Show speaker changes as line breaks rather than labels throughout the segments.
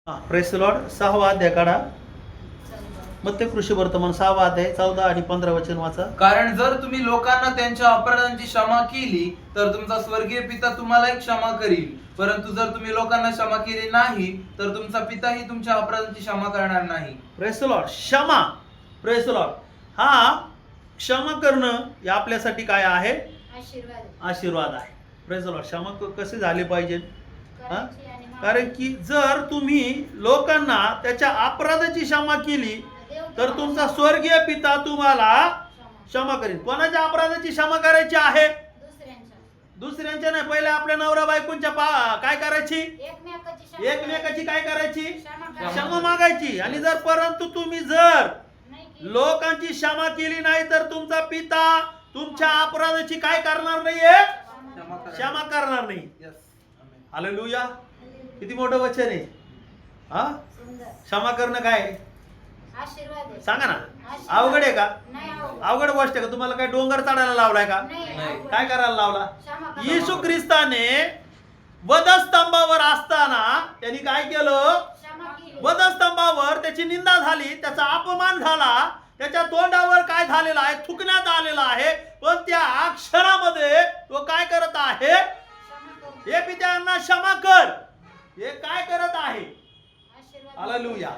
Press Lord 6वा अध्याय काढा. मग ते कृषी वर्तमान 6वा अध्याय 14 आणि 15 वचन वाचा.
कारण जर तुम्ही लोकांना त्यांच्या अपराधांची क्षमा केली तर तुमचा स्वर्गीय पिता तुम्हालाही क्षमा करील, परंतु जर तुम्ही लोकांना क्षमा केली नाही तर तुमचा पिताही तुमच्या अपराधांची क्षमा करणार नाही.
प्रेस लॉर्ड क्षमा. Press Lord. हा क्षमा करणं हे आपल्यासाठी काय आहे? आशीर्वाद आहे. Press Lord. क्षमा कसे झाले पाहिजे? कारण की जर तुम्ही लोकांना त्याच्या अपराधाची क्षमा केली तर तुमचा स्वर्गीय पिता तुम्हाला क्षमा करेल. कोणाच्या अपराधाची क्षमा करायची आहे? दुसऱ्यांच्या नाही. पहिले आपल्या नवरा बायकोंच्या काय करायची? एकमेकाची काय करायची? क्षमा मागायची. आणि जर परंतु तुम्ही जर लोकांची क्षमा केली नाही तर तुमचा पिता तुमच्या अपराधाची काय करणार नाहीये? क्षमा करणार नाही. हालेलुया. किती मोठं वचन आहे. हा क्षमा करणं काय सांगा ना. अवघड आहे का? अवघड गोष्ट आहे का? तुम्हाला काय डोंगर चढायला लावलाय का? काय करायला लावला? येशू ख्रिस्ताने वधस्तंभावर असताना त्यांनी काय केलं? वधस्तंभावर त्याची निंदा झाली, त्याचा अपमान झाला, त्याच्या तोंडावर काय झालेला आहे? थुकण्यात आलेला आहे. पण त्या क्षणामध्ये तो काय करत आहे? हे पित्यांना क्षमा कर. हे काय करत आहे? हालेलुया.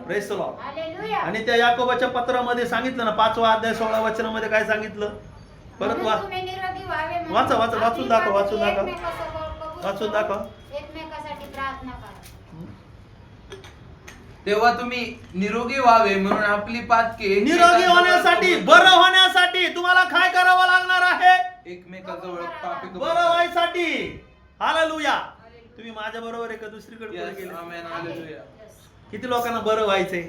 Praise the Lord. आणि त्या याकोबाच्या पत्रामध्ये सांगितलं ना 5वा अध्याय 16 वचनामध्ये काय सांगितलं? परत वाचा वाचून दाखव.
तेव्हा तुम्ही निरोगी व्हावे म्हणून आपली पातके
निरोगी होण्यासाठी, बरं होण्यासाठी तुम्हाला काय करावं लागणार आहे?
एकमेकाजवळ
बरं व्हायसाठी. हालेलुया. तुम्ही माझ्या बरोबर आहे का दुसरीकडे गेले?
आमेन. हालेलुया.
किती लोकांना बरं व्हायचंय?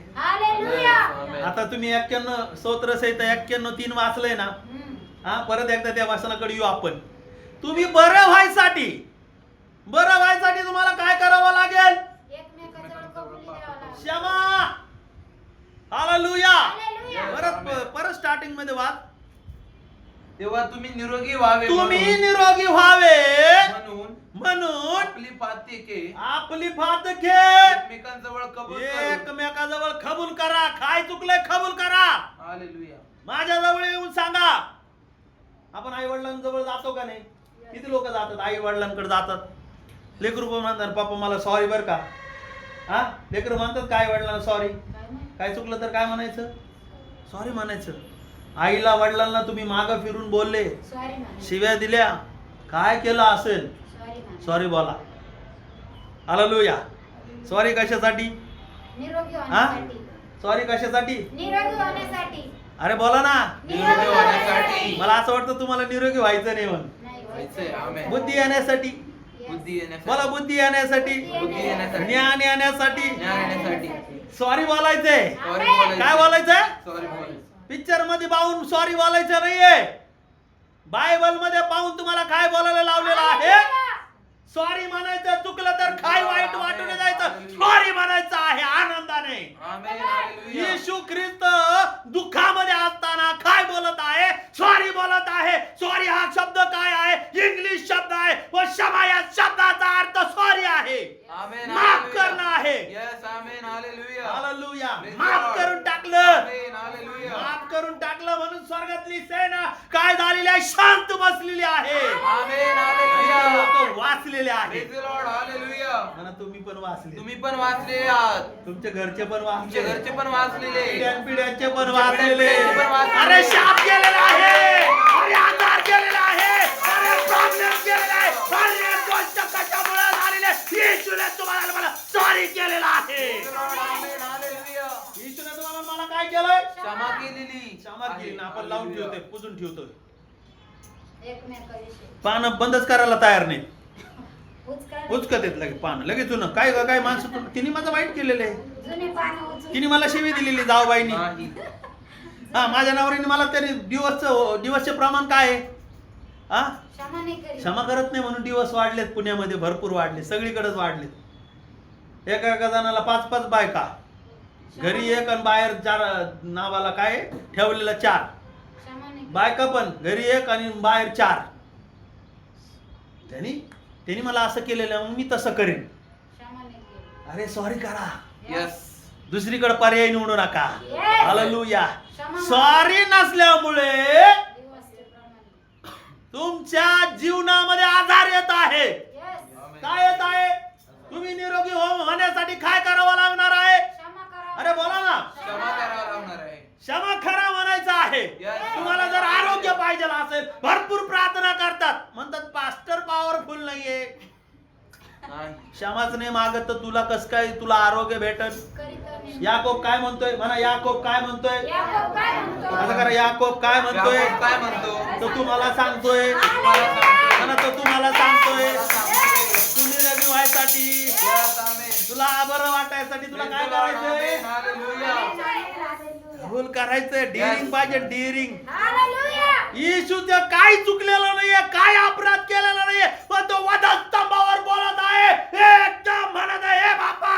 आता तुम्ही 91 स्तोत्रसहिता 91:3 वाचलंय ना. हा परत एकदा त्या वाचनाकडे येऊ आपण. तुम्ही बरं व्हायसाठी तुम्हाला काय करावं लागेल? क्षमा. हालेलुया. परत स्टार्टिंग मध्ये वाच.
तेव्हा तुम्ही निरोगी व्हावे म्हणून
आपली पातके एकमेकाजवळ कबूल करा. काय चुकलंय कबूल करा.
हालेलुया.
माझ्याजवळ येऊन सांगा. आपण आई वडिलांजवळ जातो का नाही? किती लोक जातात आई वडिलांकडे जातात. लेकरू पण म्हणतात पप्पा मला सॉरी बर का. हा लेकरू म्हणतात काय वडिलांना सॉरी. काय चुकलं तर काय म्हणायचं? सॉरी म्हणायचं. आईला वडिलांना तुम्ही मागं फिरून बोलले, शिव्या दिल्या, काय केलं असेल, सॉरी बोला. हालेलुया. सॉरी कशासाठी? हा सॉरी कशासाठी? अरे बोला ना.
निरोगी होण्यासाठी.
मला असं वाटतं तुम्हाला निरोगी व्हायचं नाही म्हणून. बुद्धी येण्यासाठी. बोला बुद्धी येण्यासाठी, ज्ञान येण्यासाठी सॉरी बोलायचंय. काय बोलायचंय? पिक्चर मध्ये पाहून सॉरी बोलायचं नाहीये. बायबल मध्ये पाहून तुम्हाला काय बोलायला लावलेलं आहे? सॉरी म्हणायचं. चुकलं तर काय वाईट वाटून जायचं. सॉरी म्हणायचं आहे आनंदाने. येशू ख्रिस्त दुःखामध्ये असताना काय बोलत आहे? सॉरी बोलत आहे. सॉरी हा शब्द काय आहे? इंग्लिश शब्द आहे व क्षमा या शब्दाचा अर्थ सॉरी आहे. माफ करणं आहे. हालेलुया. माफ करून टाकलं म्हणून स्वर्गातली सेना काय झालेली आहे? शांत बसलेली आहे. लोक वाचलेले आहेत. तुम्ही पण वाचले आहात. तुमच्या घरचे पण वाचलेले, पिढ्यांचे पण वाचलेले. अरे शाप गेलेला आहे. अरे आजार गेलेला आहे. अरे प्रॉब्लेम गेलेला आहे. अरे गोष्ट कशामुळे झालेले? येशूने तुम्हाला मला सॉरी केलेला आहे. येशूने तुम्हाला मला काय केलंय? क्षमा केली. आपण लावून ठेवतोय, पुजून ठेवतोय. पान बंदच करायला तयार नाही. उचकत येत लगे पान लगेच जुनं. काय माणसं तिने माझं वाईट केलेलं आहे. तिने मला शिवी दिलेली जाऊबाईनी. हा माझ्या नवरीने मला तरी दिवसचे प्रमाण काय आहे? हा क्षमा करत नाही म्हणून दिवस वाढलेत. पुण्यामध्ये भरपूर वाढले, सगळीकडेच वाढलेत. एका जणाला 5-5 बायका, घरी एक आणि बाहेर 4 नावाला काय ठेवलेलं 4 बायका, पण घरी एक आणि बाहेर 4. त्यांनी मला असं केलेलं मग मी तसं करेन. अरे सॉरी करा.
यस.
दुसरीकडे पर्याय निवडू नका.
Yes.
हालेलुया.
क्षमा
सॉरी नसल्यामुळे
मागा.
तुमच्या जीवनामध्ये आधार येत आहे.
Yes.
काय येत आहे? तुम्ही निरोगी होण्यासाठी काय करावं लागणार आहे?
क्षमा करा.
अरे बोला ना.
क्षमा करावं लागणार आहे.
क्षमा खरा म्हणायचं आहे.
Yes.
तुम्हाला जर आरोग्य पाहिजे असेल, भरपूर प्रार्थना करतात, म्हणतात पास्टर पॉवरफुल नाहीये.
नाही.
क्षमाच नाही मागत तर तुला कस काय तुला आरोग्य भेटल?
करीत नाही.
याकोब काय म्हणतोय? म्हणा याकोब काय म्हणतोय?
याकोब काय म्हणतो?
असं करा, याकोब काय म्हणतोय?
याकोब काय म्हणतो?
तो तुम्हाला सांगतोय.
तुम्हाला सांगतोय.
म्हणा तो तुम्हाला सांगतोय.
तुम्हाला सांगतोय.
तू निरोगी व्हायसाठी,
Yes, amen.
तुला बरं वाटायसाठी तुला काय
Praise the Lord,
करायचंय?
amen. Hallelujah.
भूल करायचंय. Deering
Yes.
पाहिजे, डिरिंग.
हालेलुया.
येशूचं काही चुकलेलं नाहीये, काय अपराध केलेला नाहीये, पण तो वधस्तंभावर बोलत आहे, एकदम म्हणत आहे, हे बापा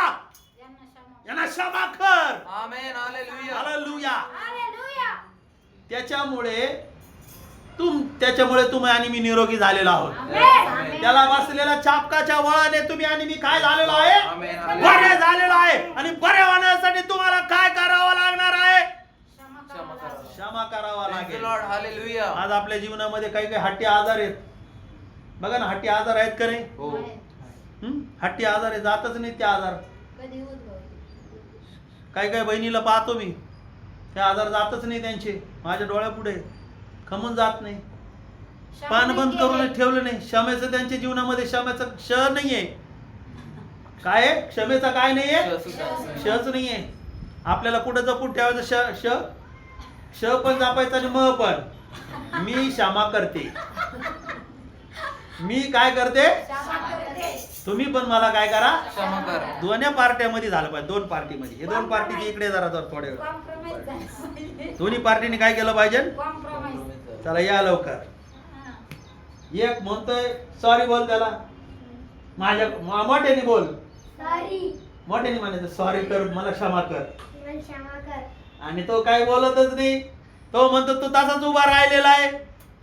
यांना क्षमा.
यांना क्षमा कर.
Amen. Hallelujah.
हालेलुया.
हालेलुया.
त्याच्यामुळे तुम्ही आणि मी निरोगी झालेलो आहोत.
आमेन.
त्याला बसलेल्या चापकाच्या वळाने तुम्ही आणि मी काय झालेलो आहे?
Amen.
बरे झालेलो आहे. आणि बरे होण्यासाठी तुम्हाला काय करावं लागणार आहे?
क्षमा
क्षमा
करा.
करा.
क्षमा करावा
Praise the
लागेल.
Lord. Hallelujah.
आज आपल्या जीवनामध्ये काही काही हट्टी आजार आहेत. बघा ना, हट्टी आजार आहेत का नाही?
हो.
हट्टी आजार आहे, जातच नाही ते आजार.
कधी उद्भवले?
काही काही बहिणीला पाहतो मी, ते आजार जातच नाही त्यांचे, माझ्या डोळ्यापुढे खमून जात नाही. पान बंद करून ठेवलं नाही. क्षमेचं त्यांच्या जीवनामध्ये क्षमेचं क्ष नाहीये. काय आहे? क्षमेचा काय नाहीये? क्षच नाहीये. आपल्याला कुठं जपून ठेवायचं? क्ष पण जपायचं आणि म पण. मी क्षमा करते. मी काय करते?
क्षमा करते.
तुम्ही पण मला काय करा?
क्षमा करा.
दोन्ही पार्ट्यामध्ये झालं पाहिजे. दोन पार्टीमध्ये. हे दोन पार्टी इकडे जरा थोडे वेळ.
कॉम्प्रोमाइज झालं.
दोन्ही पार्टीने काय केलं पाहिजे?
कॉम्प्रोमाइज.
चला या लवकर. एक म्हणतोय सॉरी बोल त्याला, माझ्या मोठ्याने बोल,
सॉरी.
मोठ्याने म्हणायचं सॉरी कर, मला क्षमा कर.
मला क्षमा कर.
आणि तो काय बोलतच नाही. तो म्हणतो तू तसाच उभा राहिलेला आहे.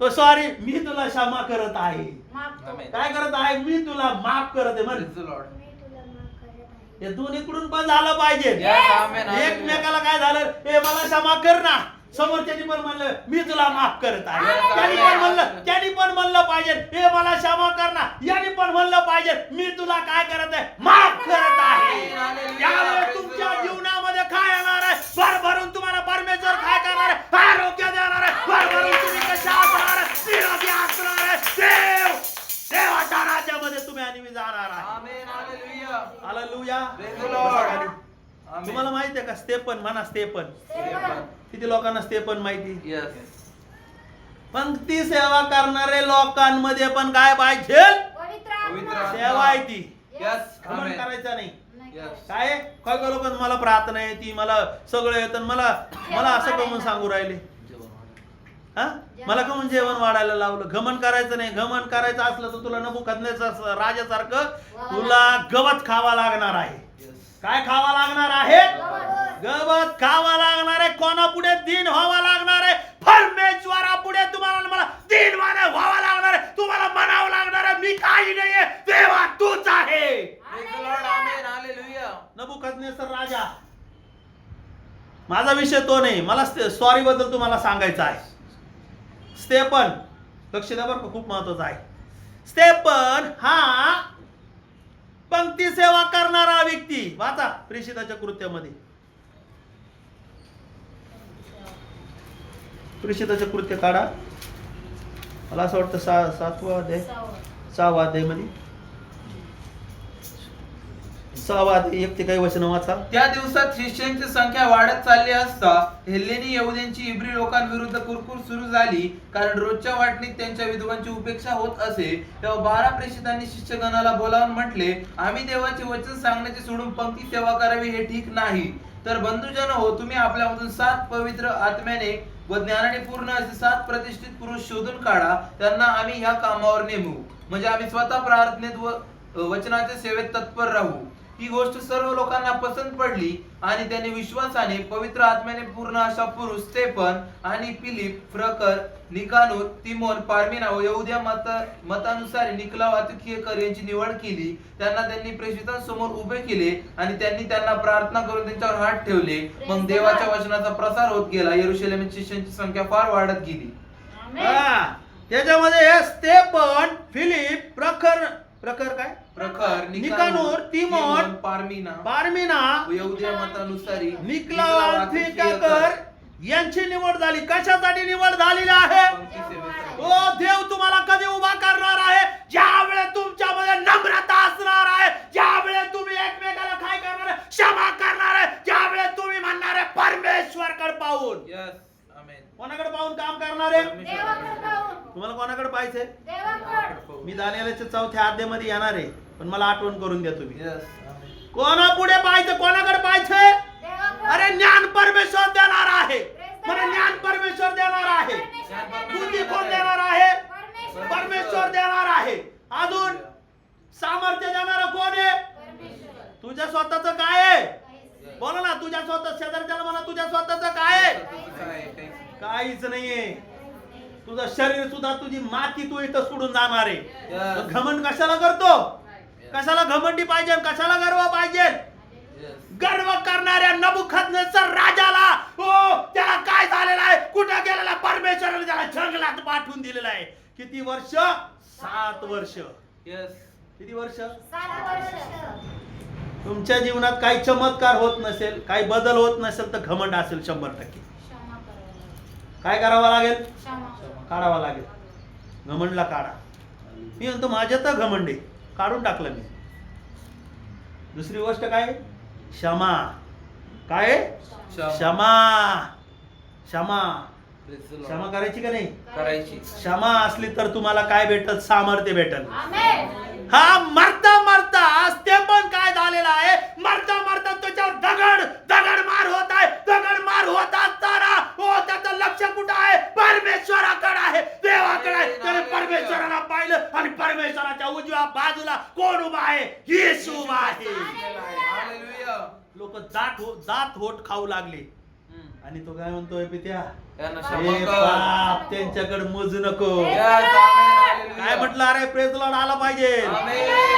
तो सॉरी, मी तुला क्षमा करत आहे.
माफ कर.
Amen.
काय करत आहे? मी तुला माफ करत आहे. म्हण.
Praise the Lord.
मी तुला माफ करत आहे.
हे दोन्हीकडून पण झालं पाहिजे.
Yes, amen. Hallelujah.
एकमेकाला काय झालं, हे मला क्षमा कर ना. समोरच्यानी पण म्हणलं मी तुला माफ करत आहे.
Yes,
त्यांनी पण म्हणलं पाहिजे हे मला क्षमा कर ना. यांनी पण म्हणलं पाहिजे मी तुला काय करत आहे? माफ करत आहे.
Hallelujah.
यावेळेस तुमच्या जीवनामध्ये काय येणार आहे? भरभरून तुम्हाला परमेश्वर काय करणार आहे? आरोग्य देणार आहे. भरभरून तुम्ही कशा असणार आहे? निरोगी असणार आहे. देवाच्या राज्यामध्ये तुम्ही आणि मी जाणार आहे.
Amen. Hallelujah.
Hallelujah.
Praise the Lord. Amen.
तुम्हाला माहिती आहे का स्तेफन? म्हणा स्तेफन.
Stephen.
किती लोकांना स्तेफन माहिती?
Yes.
पंक्ती सेवा करणारे लोकांमध्ये पण काय पाहिजे?
पवित्र
पवित्र
आत्मा.
सेवा आहे ती.
Yes.
घमंड
Amen.
करायचा नाही.
नाही.
Yes.
काय आहे? काय काय लोक मला प्रार्थना येते, मला सगळं येतं, मला असं कमून सांगू राहिले. हा? मला कमून जेवण वाढायला लावलं. घमंड करायचं नाही. घमंड करायचं असलं तर तुला नबुकदनेस्सर राजासारखं तुला गवत खावा लागणार आहे.
Yes.
काय खावा लागणार आहे?
गवत.
गवत खावा लागणार आहे. कोणापुढे दिन व्हावा लागणार आहे? परमेश्वरापुढे तुम्हाला आणि मला दिन व्हावा लागणार आहे. तुम्हाला म्हणावं लागणार आहे मी काही नाहीये, देवा तूच आहे.
Praise the Lord. Amen. Hallelujah.
नबुकदनेस्सर राजा. माझा विषय तो नाही. मला सॉरी बद्दल तुम्हाला सांगायचं आहे. स्तेफन, लक्ष द्या बरं का, खूप महत्वाचं आहे. स्तेफन हा पंक्ती सेवा करणारा व्यक्ती. वाचा प्रेषिताच्या कृत्यामध्ये. प्रेषिताचे कृत्य काढा. मला असं वाटतं 7वा अध्याय, 6वा अध्याय मध्ये 6वा अध्याय 1 ते काही वचन वाचा.
त्या दिवसात शिष्यांची संख्या वाढत चालली असता हेल्लेनी यहुद्यांची इब्री लोकांविरुद्ध कुरकुर सुरू झाली, कारण रोजच्या वाटणीत त्यांच्या विधवांची उपेक्षा होत असे. तेव्हा 12 प्रेषितांनी शिष्यगणाला बोलावून म्हटले, आम्ही देवाचे वचन सांगण्याचे सोडून पंक्ती सेवा करावी हे ठीक नाही. तर बंधुजन हो, तुम्ही आपल्यामधून 7 पवित्र आत्म्याने व ज्ञानाने पूर्ण असे 7 प्रतिष्ठित पुरुष शोधून काढा. त्यांना आम्ही ह्या कामावर नेमू, म्हणजे आम्ही स्वतः प्रार्थनेत व वचनाच्या सेवेत तत्पर राहू. ही गोष्ट सर्व लोकांना पसंत पडली आणि त्यांनी विश्वासाने पवित्र आत्म्याने पूर्ण अशा पुरुष स्तेफन आणि फिलिप, प्रखर, निकानोर, तिमोन, पार्मिना व यहुद्या मतानुसार निकलाव अतिखियकर यांची निवड केली. त्यांनी प्रेषितांसमोर उभे केले आणि त्यांनी त्यांना प्रार्थना करून त्यांच्यावर हात ठेवले. मग देवाच्या वचनाचा प्रसार होत गेला. यरूशलेम शिष्यांची संख्या फार वाढत गेली.
हा, त्याच्यामध्ये हे स्तेफन, फिलिप, प्रखर काय
प्रखर,
निकानोर, तिमोन, पार्मिना
व यहुद्या मतानुसारी
निकलाव अतिखियकर यांची निवड झाली. कशासाठी निवड झालेली आहे? ओ देव तुम्हाला कधी उभा करणार आहे? ज्यावेळे तुमच्यामध्ये नम्रता असणार आहे, ज्यावेळे तुम्ही एकमेकाला काय करणार आहे? क्षमा करणार आहे, ज्यावेळे तुम्ही म्हणणार आहे परमेश्वरकडे पाहून.
Yes, amen.
कोणाकडे पाहून काम करणार आहे?
देवाकडे पाहून.
तुम्हाला कोणाकडे पाहायचंय?
देवाकडे.
मी दानिएलच्या 4थ्या अध्यायामध्ये येणार आहे, पण मला आठवण करून द्या तुम्ही.
Yes, amen.
कोणा पुढे पाहायचं? कोणाकडे पाहायचंय?
देवाकडे.
अरे ज्ञान परमेश्वर देणार आहे.
Praise the
म्हणजे
Lord.
ज्ञान परमेश्वर देणार आहे.
परमेश्वर
बुद्धी
देणार
कोण
आहे.
देणार आहे?
परमेश्वर.
परमेश्वर देणार आहे. अजून सामर्थ्य देणार कोण आहे?
परमेश्वर.
तुझ्या स्वतःच काय आहे?
काहीच
बोला ना, तुझ्या स्वतः शेजारच्याला म्हणा, तुझ्या स्वतःच काय आहे?
नाही.
काहीच नाहीये. तुझं शरीर सुद्धा, तुझी माती तू इथं सोडून जाणार आहे.
Yes.
मग घमंड कशाला करतो? कशाला घमंडी पाहिजे? कशाला गर्व पाहिजे?
Yes.
गर्व करणाऱ्या नबुखदनेस्सर राजाला, ओ त्याला काय झालेलं आहे? कुठं गेलेला? परमेश्वराने त्याला जंगलात पाठवून दिलेलं आहे. किती वर्ष? 7 वर्ष.
Yes.
किती वर्ष?
7 वर्ष.
तुमच्या जीवनात काही चमत्कार होत नसेल, काही बदल होत नसेल, तर घमंड असेल 100%.
क्षमा करावी.
काय करावं लागेल?
क्षमा.
काढावा लागेल. घमंडला काढा. मी म्हणतो माझ्या तर घमंड आहे, काढून टाकलं मी. दुसरी गोष्ट काय? क्षमा. काय आहे? क्षमा. क्षमा.
Praise the Lord.
क्षमा करायची का नाही?
करायची.
क्षमा असली तर तुम्हाला काय भेटल? सामर्थ्य भेटल.
आमेन.
हा, मरता मरता स्तेफन काय झालेला आहे? मरता मरता त्याच्यावर दगड मार होत आहे. दगड मार होत असताना हो, त्याचं लक्ष कुठं आहे? परमेश्वराकडे आहे, देवाकडे आहे. त्याने परमेश्वराला पाहिलं आणि परमेश्वराच्या उजव्या बाजूला कोण उभा आहे? येशू उभा आहे.
Hallelujah.
लोक जात होट खाऊ लागले. आणि तो काय म्हणतोय? पित्या,
यांना
हे
क्षमा कर.
पाप त्यांच्याकडे मोजू नको.
Yes, amen. Hallelujah.
काय म्हटलं? अरे प्रेज लॉर्ड आला पाहिजे.
Amen.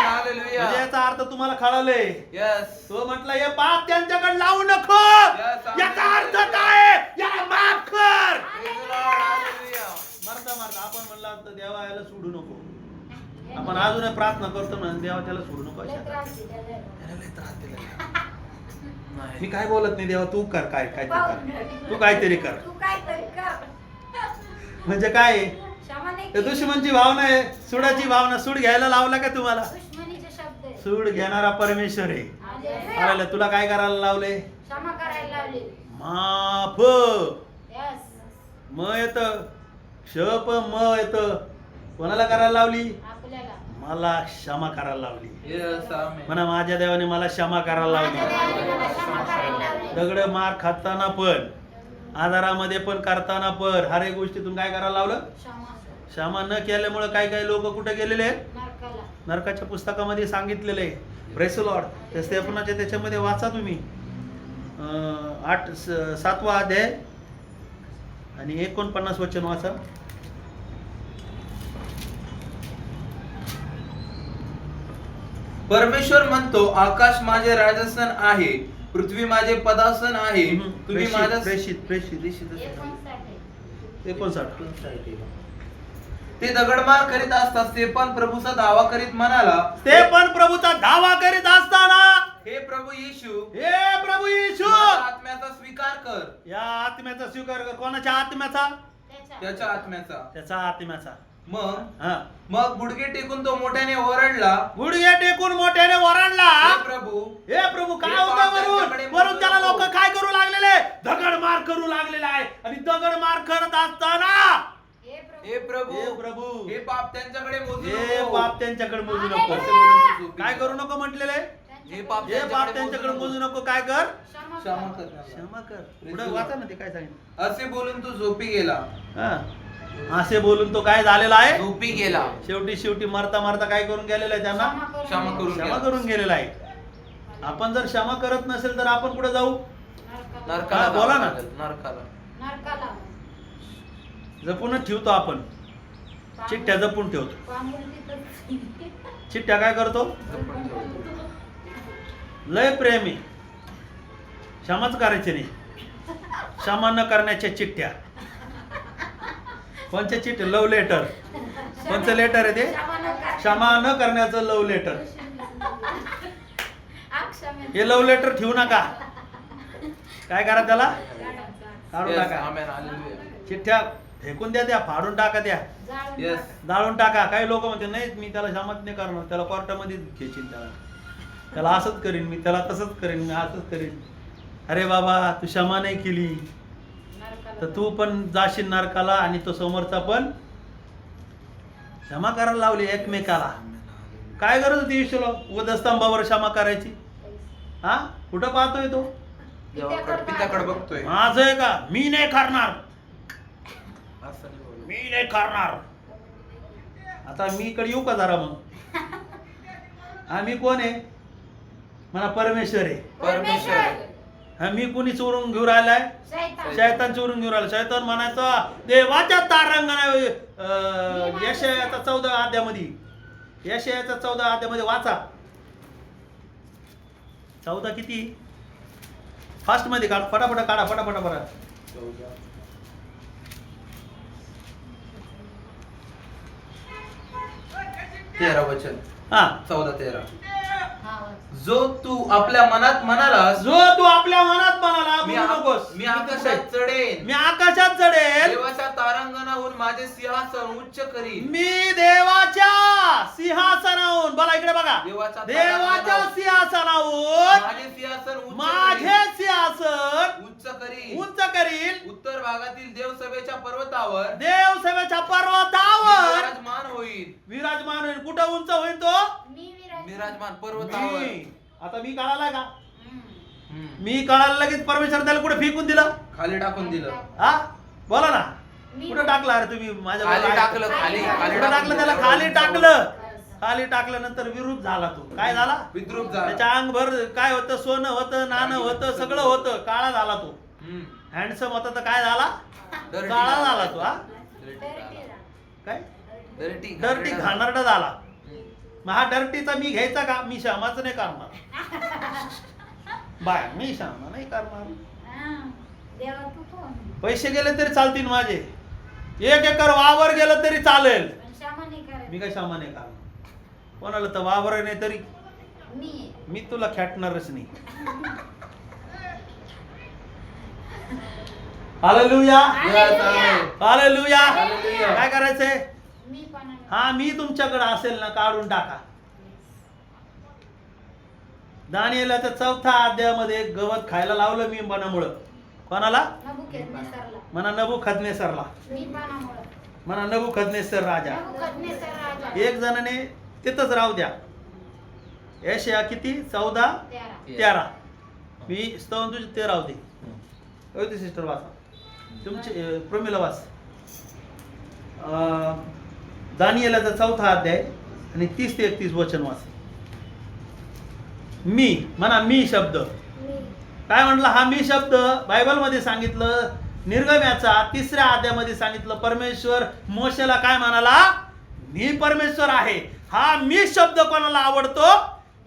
Hallelujah.
म्हणजे याचा अर्थ तुम्हाला कळालंय.
Yes.
तो म्हटलं हे पाप त्यांच्याकडे लावू नको.
Yes, amen.
याचा अर्थ काय? याला माफ कर.
Praise the Lord. Hallelujah.
मरता आपण म्हणला तर देवा याला सोडू नको. आपण अजूनही प्रार्थना करतो ना, देवा त्याला सोडू नको.
लय
अशा
त्रास दिला लय.
याला लय त्रास दिला.
नाही.
मी काय बोलत नाही, देवा तू कर, काय काय कर, तू काहीतरी कर.
तू काहीतरी कर.
म्हणजे काय आहे?
क्षमा नाही
ते
केली.
दुश्मनची भावना आहे, सुडाची भावना. सूड घ्यायला लावला का तुम्हाला?
दुश्मनीचे शब्द आहे.
सूड घेणारा परमेश्वर आहे.
हालेलुया.
अरे तुला काय करायला लावले?
क्षमा करायला लावली.
माफ.
यस.
म येत, शप म येत. कोणाला करायला लावली?
आपल्याला.
मला क्षमा करायला लावली.
Yes, amen.
म्हणा माझ्या देवाने मला क्षमा करायला
माझ्या देवाने
लावली.
मला क्षमा करायला लावली.
दगड मार खाताना पण, आजारामध्ये पण, करताना पण, हर एक गोष्टीतून काय करायला लावलं?
क्षमा.
क्षमा न केल्यामुळे काही लोक कुठे गेलेले आहेत?
नरकाला.
नरकाच्या पुस्तकामध्ये सांगितलेलं आहे. Praise the Lord. त्या स्तेफनाच्या त्याच्यामध्ये वाचा तुम्ही 7वा अध्याय आणि 49 वचन वाचा.
परमेश्वर म्हणतो, आकाश माझे राजस्थान आहे, पृथ्वी माझे पदासन आहे. तुम्ही माझ्या
प्रेषित 59.
ते दगडमार करीत असतात. ते पण प्रभूचा दावा करीत म्हणाला,
ते पण प्रभूचा दावा करीत असताना,
हे प्रभू येशू,
हे प्रभू येशू,
माझ्या आत्म्याचा स्वीकार कर.
या आत्म्याचा स्वीकार कर. कोणाच्या आत्म्याचा?
त्याच्या आत्म्याचा.
त्याचा आत्म्याचा.
मग गुडघे टेकून तो मोठ्याने ओरडला,
गुडघे टेकून मोठ्याने ओरडला,
हे प्रभू,
हे प्रभू. काय होतं वरून त्याला लोक काय करू लागलेले? दगड मार करू लागलेले आहे. आणि दगड मार करत असताना,
हे प्रभू,
हे प्रभू,
हे पाप त्यांच्याकडे मोजू
हे
नको.
पाप त्यांच्याकडे मोजू
असे
नको.
बोलून तू झोपी
काय
गेला.
करू नको म्हटलेले?
हे पाप
हे पाप त्यांच्याकडे मोजू नको. काय कर?
क्षमा कर.
क्षमा कर. पुढे वाचा ना, ते काय सांगितलं?
असे बोलून तू झोपी गेला.
हा, असे बोलून तो काय झालेला आहे?
झोपी गेला.
शेवटी मरता काय करून गेलेला आहे? त्यांना
क्षमा करून
क्षमा
गेला.
करून गेलेला आहे. आपण जर क्षमा करत नसेल तर आपण कुठे जाऊ?
नरकाला
हा, बोला
जावं
ना.
लागेल, नरकाला.
नरकाला
जपूनच ठेवतो आपण, चिठ्ठ्या जपून ठेवतो.
पांगुल तिथंच.
चिठ्ठ्या काय करतो?
जपून ठेवतो.
लय प्रेम आहे, क्षमाच करायचे नाही. क्षमा न करण्याच्या चिठ्ठ्या. कोणच्या चिठ्ठ्या? लव लेटर. कोणचं लेटर आहे ते? क्षमा न करण्याचं लव लेटर. हे लव लेटर ठेवू नका. काय करा त्याला? काढून
Yes,
टाका.
amen, hallelujah.
चिठ्ठ्या फेकून द्या, त्या फाडून टाका, त्या
Yes.
जाळून टाका. काही लोक म्हणते नाही मी त्याला क्षमाच नाही करणार, त्याला कोर्टामध्ये खेचीन, त्याला असंच करीन मी, त्याला तसंच करीन मी, असंच करीन. अरे बाबा, तू क्षमा नाही केली तर तू पण जाशील नरकाला आणि तो समोरचा पण. क्षमा करायला लावली एकमेकाला. काय गरज होती ईश्वला वधस्तंभावर क्षमा करायची? हा, कुठं पाहतोय तो?
पित्याकडे बघतोय.
माझं आहे का? मी नाही करणार,
असं नाही बोलू.
मी नाही करणार. आता मी इकडे येऊ का जरा? मग आम्ही कोण आहे? म्हणा परमेश्वर आहे.
परमेश्वर.
हा, मी कुणी चोरून घेऊन राहिलाय? शैतान चोरून घेऊन राहिला. शैतान म्हणायचा देवाच्या तारांगणा. यशायाचा 14 अध्यामध्ये, यशायाचा 14 अध्यामध्ये वाचा. 14 किती? फास्ट मध्ये काढ, फटाफट काढा, फटाफट बरा.
13 वचन.
हा,
14-13. जो तू आपल्या मनात म्हणालास,
जो तू आपल्या मनात म्हणाला,
मी
बोलू नकोस.
मी आकाशात चढेन,
मी आकाशात चढेल,
देवाच्या तारांगणाहून माझे सिंहासन उच्च करीन.
मी देवाच्या सिंहासनाहून, बघा इकडे बघा,
देवाच्या
देवाच्या सिंहासनाहून
माझे सिंहासन उच्च
माझे
करीन.
सिंहासन
उच्च करीन.
उंच करील.
उत्तर भागातील देवसभेच्या पर्वतावर
देवसेवेच्या पर्वतावर
विराजमान होईल.
विराजमान होईल. कुठं उंच होईल तो?
विराजमान पर्वतावर.
आता मी कळाला का?
हम्म.
मी कळायला लगेच परमेश्वर त्याला कुठे फेकून दिलं?
खाली टाकून दिलं.
हा, बोला ना. कुठं टाकलं? अरे तुम्ही माझ्या
खाली टाकलं. खाली
कुठं टाकलं त्याला? खाली टाकलं. खाली टाकल्यानंतर विरूप झाला तो. काय झाला?
विद्रूप झाला.
त्याच्या अंगभर काय होतं? सोनं होतं, नाणं होतं, सगळं होतं. काळा झाला तो.
हम्म.
हँडसम होता तर काय झाला?
Dirty
काळा
झाला.
झाला तो. हा, काय? डर्टी घाणरडा झाला. मग हा डर्टीचा मी घ्यायचा का? मी क्षमाच नाही करणार. बाय, मी क्षमा नाही करणार. पैसे गेले तरी चालतील माझे, 1 एकर वावर गेलं तरी चालेल, मी काय क्षमा नाही करणार. कोणाला तर वावर नाही तरी मी तुला खेटणारच नाही. Hallelujah, hallelujah.
हालेलुया.
काय करायचंय? हा, मी तुमच्याकडे असेल ना, काढून टाका. दानिएलाच्या 4थ्या अध्यायामध्ये गवत खायला लावलं मी मनामुळं. कोणाला? म्हणा नबुखदनेसरला. म्हणा नबुखदनेसर राजा. एक जणाने तिथंच राहू द्या. यशया किती? 14-13. मी स्तवन तुझे ते राहू दे. सिस्टर वाचा, तुमचे प्रमिला वाच. दानिएलाचा 4था अध्याय आणि 30 ते 31 वचन वाच. मी म्हणा, मी शब्द काय म्हटलं? हा मी शब्द बायबल मध्ये सांगितलं. निर्गम्याचा 3ऱ्या अध्यायामध्ये सांगितलं. परमेश्वर मोशेला काय म्हणाला? मी परमेश्वर आहे. हा मी शब्द कोणाला आवडतो?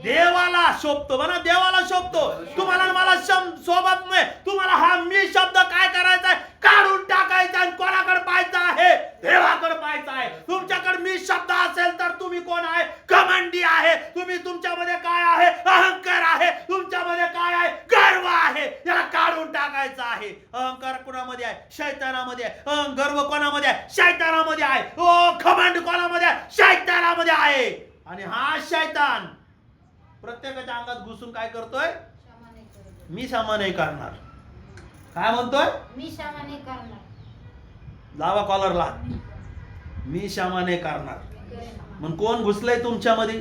देवाला शोभतो. म्हणा देवाला शोभतो. तुम्हाला मला सोबत नाही. तुम्हाला हा मी शब्द काय करायचा आहे? काढून टाकायचा आणि कोणाकडे पाहायचा आहे? देवाकडे पाहायचा आहे. तुमच्याकडे मी शब्द असेल तर तुम्ही कोण आहे? कमांडी आहे तुम्ही. तुमच्यामध्ये काय आहे? अहंकार आहे. तुमच्यामध्ये काय आहे? गर्व आहे. याला काढून टाकायचा आहे. अहंकार कोणामध्ये आहे? शैतानामध्ये आहे. गर्व कोणामध्ये आहे? शैतानामध्ये आहे. ओ, खमंड कोणामध्ये आहे? शैतानामध्ये आहे. आणि हा शैतान प्रत्येकाच्या अंगात घुसून काय करतोय? मी क्षमा नाही करणार. काय म्हणतोय?
मी क्षमा नाही करणार.
लावा कॉलरला. मी क्षमा नाही करणार. मग कोण घुसलंय तुमच्यामध्ये?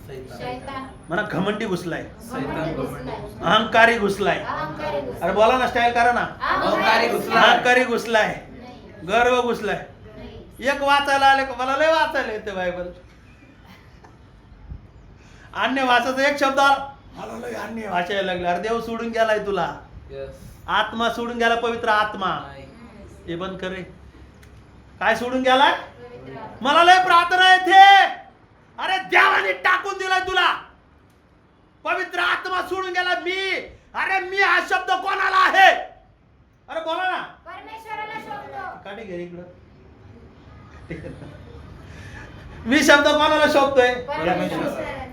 शैतान.
म्हणा घमंडी घुसलाय,
घमंडी घुसलाय.
अहंकारी घुसलाय.
अहंकारी घुसलाय.
अरे बोला ना, स्टाईल करा ना.
अहंकारी घुसलाय.
अहंकारी घुसलाय,
नाही.
गर्व घुसलाय.
नाही.
एक वाचायला आले का? मला लय वाचायला येते बायबल. अन्य भाषेचा एक शब्द मला लय अन्य वाचायला लागला. अरे देव सोडून गेलाय तुला, आत्मा सोडून गेला, पवित्र आत्मा. हे बंद कर रे. काय सोडून गेलाय?
पवित्र आत्मा.
मला लय प्रार्थना येते. अरे देवाने टाकून दिलाय तुला. पवित्र आत्मा सोडून गेला. अरे मी हा शब्द कोणाला आहे? अरे बोला ना.
परमेश्वराला शोधतो.
काढे घे इकडं. मी शब्द कोणाला शोधतोय?
परमेश्वराला.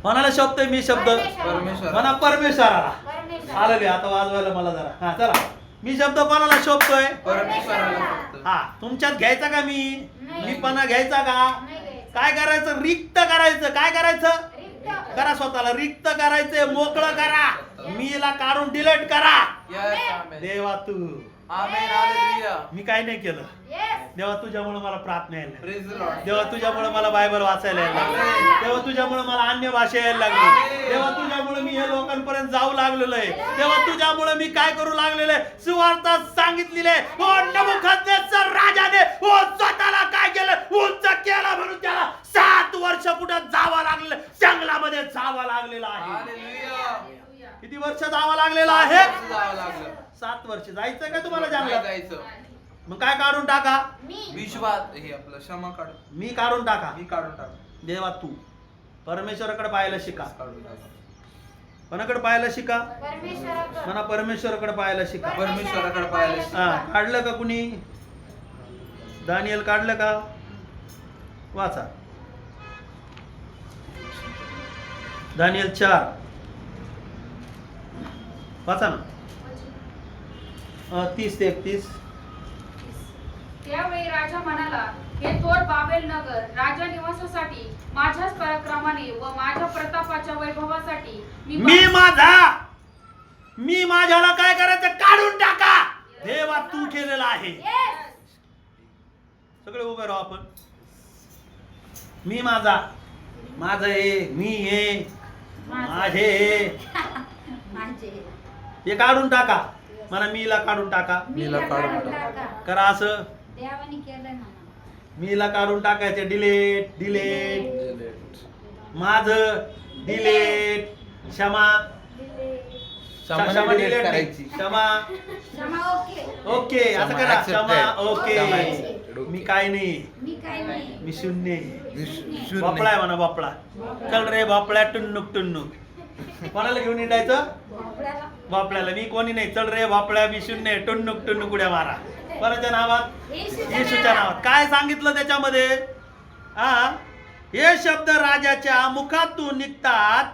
कोणाला शोधतोय मी शब्द?
परमेश्वर.
म्हणा परमेश्वराला.
परमेश्वर.
आलं रे आता वाजवायला मला जरा. हा चला. मी शब्द कोणाला शोधतोय?
परमेश्वराला फक्त.
हा तुमच्यात घ्यायचा का मी?
नाही.
मीपणा घ्यायचा का?
नाही घ्यायचं.
काय करायचं? रिक्त करायचं. काय करायचं?
रिक्त.
करा स्वतःला रिक्त करायचंय, मोकळं करा. मीला काढून डिलीट करा.
Yes, amen.
देवा तू,
Amen, hallelujah.
मी काय नाही केलं.
Yes.
देवा तुझ्यामुळे मला प्रार्थना यायला लागली.
Praise the Lord.
देवा तुझ्यामुळे मला बायबल वाचायला यायला लागली. देवा तुझ्यामुळे मला अन्य भाषा यायला लागली. देवा तुझ्यामुळे मी हे लोकांपर्यंत जाऊ लागलेलो आहे. देवा तुझ्यामुळे मी काय करू लागलेलो आहे? सुवार्ता सांगितलेले. ओ नबुकदनेस्सर राजाने ओ स्वतःला काय केलं? उंच केलं म्हणून त्याला 7 वर्ष कुठं जावं लागलं? जंगलामध्ये जावं लागलेलं आहे.
Hallelujah.
किती वर्ष जावं लागलेलं आहे?
जावं लागलं.
7 वर्ष. जायचं का तुम्हाला
नाही
जंगलात?
जायचं.
मग काय काढून टाका?
मी.
विश्वास हे आपलं क्षमा काढ.
मी काढून टाका.
मी काढून टाक.
देवा तू परमेश्वराकडे पाहायला शिका.
काढून टाक.
कोणाकडे पाहायला शिका?
परमेश्वराकडे.
म्हणा परमेश्वराकडे पाहायला शिका.
परमेश्वराकडे पाहायला शिका.
हा काढलं का कुणी? दानियल काढलं का? वाचा. दानियल 4 वाचा ना. 30 ते 31.
त्यावेळी राजा म्हणाला, हे थोर बाबेल नगर राजा निवासासाठी माझ्याच पराक्रमाने व माझ्या प्रतापाच्या वैभवासाठी
मी माझ्याला काय करायचं? काढून टाका. देवा तू केलेला आहे.
Yes.
सगळे उभे राहू आपण. मी माझा आहे, मी आहे, माझे आहे.
माझे.
हे काढून टाका. मला मीला काढून टाका.
मीला काढून टाका.
करा असं.
देवाने केलंय म्हणा.
मीला काढून टाकायचे. Delete delete. माझ डिलेट. क्षमा
क्षमा
डिलेट
करायची.
क्षमा
क्षमा. ओके.
ओके असं
क्षमा
करा.
accepted.
क्षमा ओके.
क्षमा accepted.
मी काय नाही.
मी काय नाही.
मी शून्य आहे.
शून्य.
बापळा आहे म्हणा. बापळा. चल रे बापळ्या. टुन्नुक टुन्नुक. कोणाला घेऊन येटायचं?
बापड्याला.
बापळ्याला. मी कोणी नाही. चल रे बापळ्या. मी शून्य आहे. टुन्नुक टुन्नुक उड्या मारा. कोणाच्या नावात? येशूच्या नावात. काय सांगितलं त्याच्यामध्ये? हा हे शब्द राजाच्या मुखातून निघतात.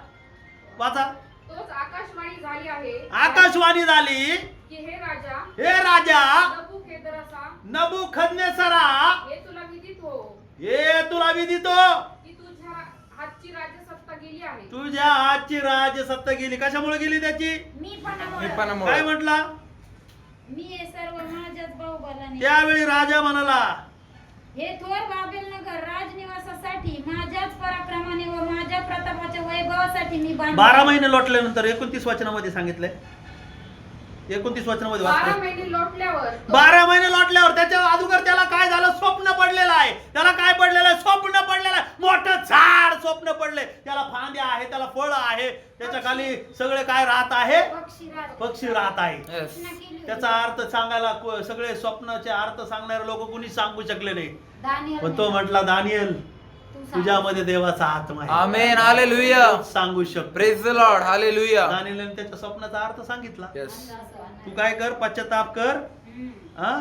वाचा.
तोच आकाशवाणी झाली आहे
आकाशवाणी झाली
की हे राजा
हे राजा
नबुकदनेस्सरा,
नबुकदनेस्सरा,
हे तुला विदित हो
हे तुला विदितो
की तुझ्या हातची राज्यसत्ता गेली आहे.
तुझ्या आजची राजसत्ता गेली. कशामुळे गेली त्याची?
मीपणामुळे.
काय म्हटला?
मी हे सर्व माझ्याच बाहुबलाने.
त्यावेळी राजा म्हणाला,
हे थोर बाबेल नगर राजनिवासासाठी माझ्याच पराक्रमाने व माझ्या प्रतापाच्या वैभवासाठी मी बांधले.
12 महिने लोटल्यानंतर 29 वचनामध्ये सांगितलंय. 29 वचनामध्ये
12
वाचलं.
महिने लोटल्यावर
12 महिने लोटल्यावर त्याच्या अगोदर त्याला काय झालं? स्वप्न पडलेलं आहे. त्याला काय पडलेलं आहे? स्वप्न पडलेलं आहे. मोठं झाड स्वप्न पडले. त्याला फांद्या आहे, त्याला फळ आहे, त्याच्या खाली सगळे काय राहत आहे? पक्षी राहत आहे.
Yes.
त्याचा अर्थ सांगायला सगळे स्वप्नाचे अर्थ सांगणारे लोक कोणी सांगू शकले नाही.
दानिएल
पण तो म्हटला, दानिएल
तू सांग.
तुझ्यामध्ये देवाचा आत्मा आहे.
Amen. Hallelujah.
तोच सांगू शकतो.
Praise the Lord. Hallelujah.
दानिएलने त्याच्या स्वप्नाचा अर्थ सांगितला.
Yes.
तू काय कर? पश्चाताप कर.
हम्म.
हा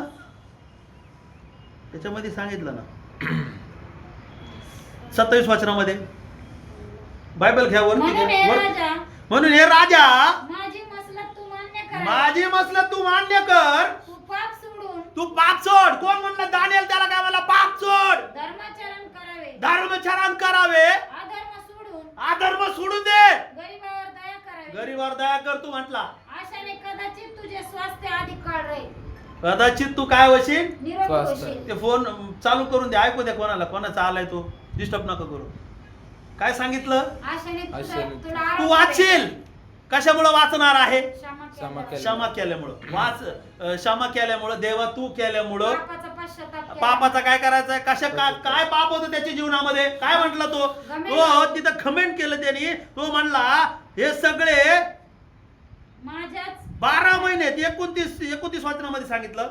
त्याच्यामध्ये सांगितलं ना. 27 वचनामध्ये बायबल घ्या वरती
म्हणून हे
घ्या.
राजा,
म्हणून हे राजा
माझी मसलत तू मान्य कर.
माझी मसलत तू मान्य कर.
तू पाप सोडून
तू पाप सोड. कोण म्हणलं? दानिएल. त्याला काय म्हणला? पाप सोड.
धर्माचरण करावे.
धर्मचरण करावे.
अधर्म सोडून
अधर्म सोडून दे.
गरिबावर दया करावी.
गरीबावर दया कर. तू म्हटला
आशाने कदाचित तुझे स्वास्थ्य अधिक काळ राहील.
कदाचित तू काय होशील?
निरोगी
स्वास्थ्य.
होशील.
ते फोन चालू करून दे. ऐकू दे कोणाला. कोणाचा आलाय तो. डिस्टर्ब नका करू. काय सांगितलं?
आशाने
आशाने
तुला
तू
आरोग्य
वाचशील. कशामुळं वाचणार आहे?
क्षमा
क्षमा
केल्यावर.
क्षमा केल्यामुळं. क्षमा केल्यामुळं. देवा तू केल्यामुळं.
पापाचा पश्चाताप केला.
पापाचा काय करायचंय काय पाप होतं त्याच्या जीवनामध्ये? काय म्हटला तो तिथं कमेंट केलं त्यांनी. तो म्हणला हे सगळे
माझ्याच
12 महिन्यात 29 वाचनामध्ये सांगितलं.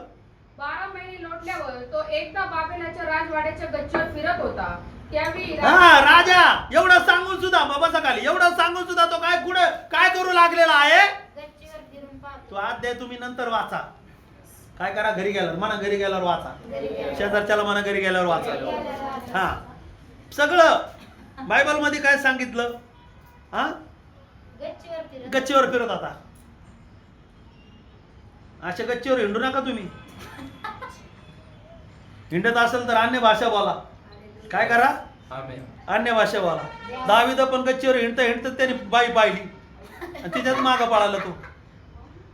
12 महिने लोटल्यावर तो एकदा बाबेलाच्या राजवाड्याच्या गच्चीवर फिरत होता. त्यावेळी
हा राजा एवढं सांगून सुद्धा बाबा सकाळी एवढं सांगून सुद्धा तो काय करू लागलेला आहे?
गच्चीवर फिरून पाहतो.
तो अध्याय तुम्ही नंतर वाचा. काय करा? घरी गेल्यावर म्हणा, घरी गेल्यावर वाचा. शेजारच्याला म्हणा, घरी गेल्यावर वाचा. हा सगळं बायबल मध्ये काय सांगितलं? हा
गच्चीवर फिरून
गच्चीवर फिरत आता. अशा गच्चीवर हिंडू नका तुम्ही. हिंडत असेल तर अन्य भाषा बोला. काय करा?
आमेन.
अन्य भाषा बोला. दावीद पण गच्चीवर हिंडत त्याने बाई पाहिली आणि तिच्यात मागं पळाला तो.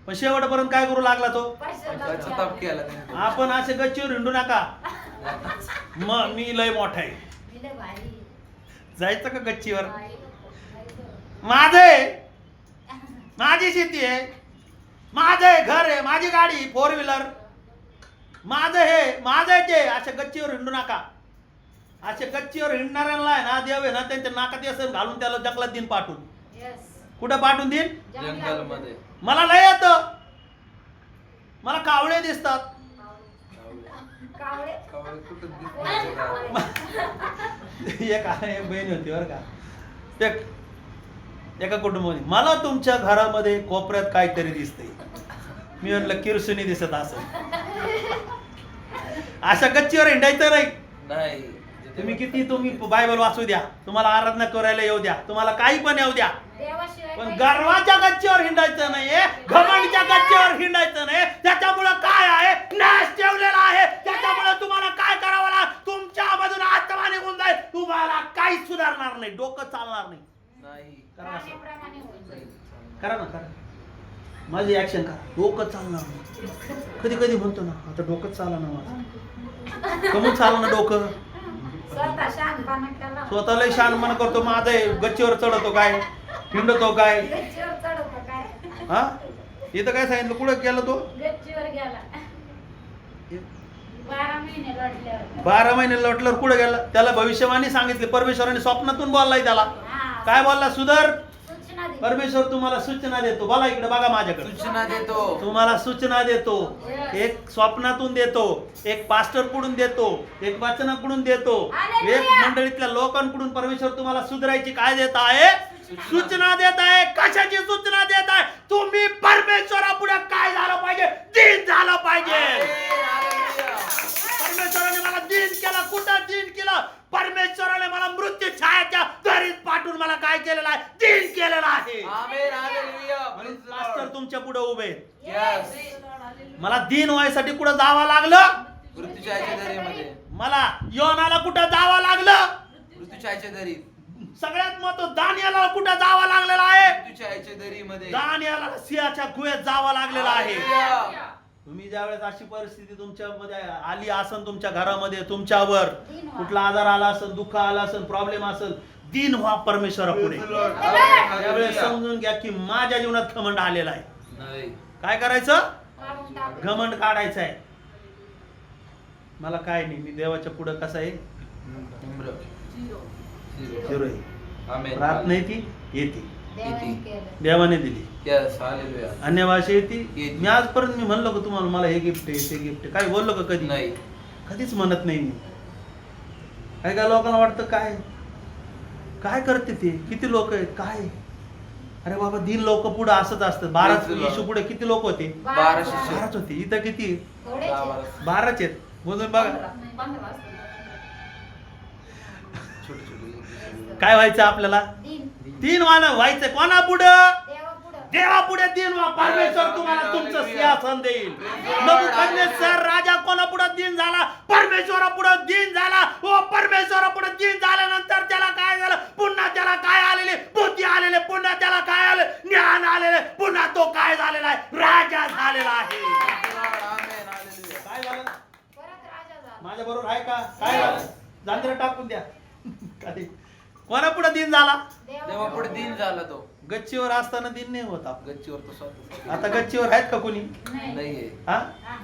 पण शेवटपर्यंत काय करू लागला तो?
पश्चाताप केला त्याने.
आपण असे गच्चीवर हिंडू नका. मग मी लय मोठा आहे.
दिलं भारी.
जायचं का गच्चीवर? माझी शेती आहे, माझं घर आहे, माझी गाडी 4 व्हीलर, माझं ते. अशा गच्चीवर हिंडू नका. अशा गच्चीवर हिंडणाऱ्यांना आहे ना देव आहे ना त्यांच्या नाकात असं घालून त्याला जंगलात दिन पाठवून. कुठं पाठवून देईन?
जंगलमध्ये.
मला लय येतं. मला कावळे दिसतात.
कावळे.
कावळे कुठं दिसतात?
एक बहीण होती बरं का, एका कुटुंबामध्ये. मला तुमच्या घरामध्ये कोपऱ्यात काहीतरी दिसतंय. मी म्हटलं किरसुनी दिसत असं. अशा गच्चीवर हिंडायचं नाही.
नाही.
तुम्ही बायबल वाचू द्या, तुम्हाला आराधना करायला येऊ द्या, तुम्हाला काही पण येऊ द्या,
देवाशिवाय
पण
काही-
गर्वाच्या गच्चीवर हिंडायचं नाहीये, घमंडच्या गच्चीवर हिंडायचं नाही. त्याच्यामुळे काय आहे? नाश ठेवलेला आहे. त्याच्यामुळे तुम्हाला काय करावं लागेल? तुमच्यामधून आत्मा निघून जाईल. तुम्हाला काहीच सुधारणार नाही, डोकं चालणार नाही.
नाही.
करा ना.
प्राण्याप्रमाणे होऊन जाईल.
करा ना, करा. माझी ऍक्शन करा. डोकं चालणार नाही. कधी कधी म्हणतो ना आता डोकं चाला ना माझं. कमून चाललं ना डोकं?
स्वतः शहाणपणा केला.
स्वतःला शहाणपणा करतो. माझं गच्चीवर चढवतो काय, हिंडतो काय?
गच्चीवर चढवतो काय?
हा इथं काय सांगितलं? कुठं गेला तो?
गच्चीवर गेला. 12 महिने लढल्यावर.
12 महिने लटल्यावर कुठं गेला? त्याला भविष्यवाणी सांगितली. परमेश्वराने स्वप्नातून बोललाय त्याला.
हा.
काय बोलला? सुधर.
सूचना दिली.
परमेश्वर तुम्हाला सूचना देतो. बोला इकडे बघा माझ्याकडे.
सूचना देतो.
तुम्हाला सूचना देतो. एक स्वप्नातून देतो, एक पास्टर कडून देतो, एक वचनाकडून देतो, एक मंडळीतल्या लोकांकडून. परमेश्वर तुम्हाला सुधारायची काय देत आहे? सूचना देत आहे. कशाची सूचना देत आहे? तुम्ही परमेश्वरापुढे काय झालं पाहिजे? दीन झालं पाहिजे. परमेश्वराने मला दीन केला. कुठं दीन केलं? परमेश्वराने मला मृत्यू छायाच्या दरीत पाठवून मला काय केलेलं आहे? दीन केलेलं आहे.
आमेन. हालेलुया.
म्हणून पास्टर तुमच्या पुढे उभे.
Yes.
मला दीन व्हायसाठी कुठं जावं लागलं?
मृत्यूच्या दरीमध्ये.
मला योनाला कुठं जावं लागलं?
मृत्यूच्या दरी.
सगळ्यात महत्व दानियाला कुठं जावं लागलेलं आहे?
मृत्यूच्या दरीमध्ये.
दानियाला सिंहाच्या गुहेत जावं लागलेलं आहे.
हालेलुया.
तुम्ही ज्यावेळेस अशी परिस्थिती तुमच्यामध्ये आली असन, तुमच्या घरामध्ये तुमच्यावर
दीन व्हा.
कुठला आजार आला असेल, दुःख आला असेल, प्रॉब्लेम असेल, दीन व्हा परमेश्वरापुढे. त्यावेळेस समजून घ्या की माझ्या जीवनात घमंड आलेला आहे.
नाही.
काय करायचं?
काढून टाक.
घमंड काढायचं आहे. मला काय नाही, मी देवाच्या पुढे कसं आहे? झिरो आहे.
आमेन.
राहत नाही ती येते.
देवाने केलं.
देवाने दिली.
Yes. हालेलुया.
अन्य भाषा येते.
येते.
मी आजपर्यंत मी म्हणलो का तुम्हाला मला हे गिफ्ट आहे ते गिफ्ट आहे? काय बोललो का कधी?
नाही.
कधीच म्हणत नाही मी. काय काय लोकांना वाटतं काय काय करते ते, किती लोक आहेत काय? अरे बाबा दीन लोक पुढे असंच असतं. 12 येशू पुढे किती लोक होते?
12
12च होते. इथं किती?
थोडेच आहेत.
12च आहेत. बोलून बघा
15 असतात.
छोटे छोटे.
काय व्हायचं आपल्याला?
दीन.
दीन व्हायचं. कोणा पुढं?
देवापुढं.
देवा पुढे दीन व्हा. परमेश्वर तुम्हाला तुमचं सिंहासन देईल. नबुकदनेस्सर राजा कोणा पुढे दीन झाला? परमेश्वरा पुढे दीन झाला. ओ परमेश्वरा पुढे दीन झाल्यानंतर त्याला काय झालं? पुन्हा त्याला काय आलेले? बुद्धी आलेले. पुन्हा त्याला काय आले? ज्ञान आलेले. पुन्हा तो काय झालेला आहे? राजा झालेला आहे.
आमेन. हालेलुया.
काय झालं?
परत राजा झाला.
माझ्या बरोबर आहे का? काय झालं? जांजरा टाकून द्या. काय कोणा पुढे दिन झाला?
तेव्हा पुढे दिन झाला तो.
गच्चीवर असताना दिन नाही होता.
गच्चीवर तो स्वतः
आता गच्चीवर आहेत का कोणी?
नाही.
नाहीये.
हा
हा.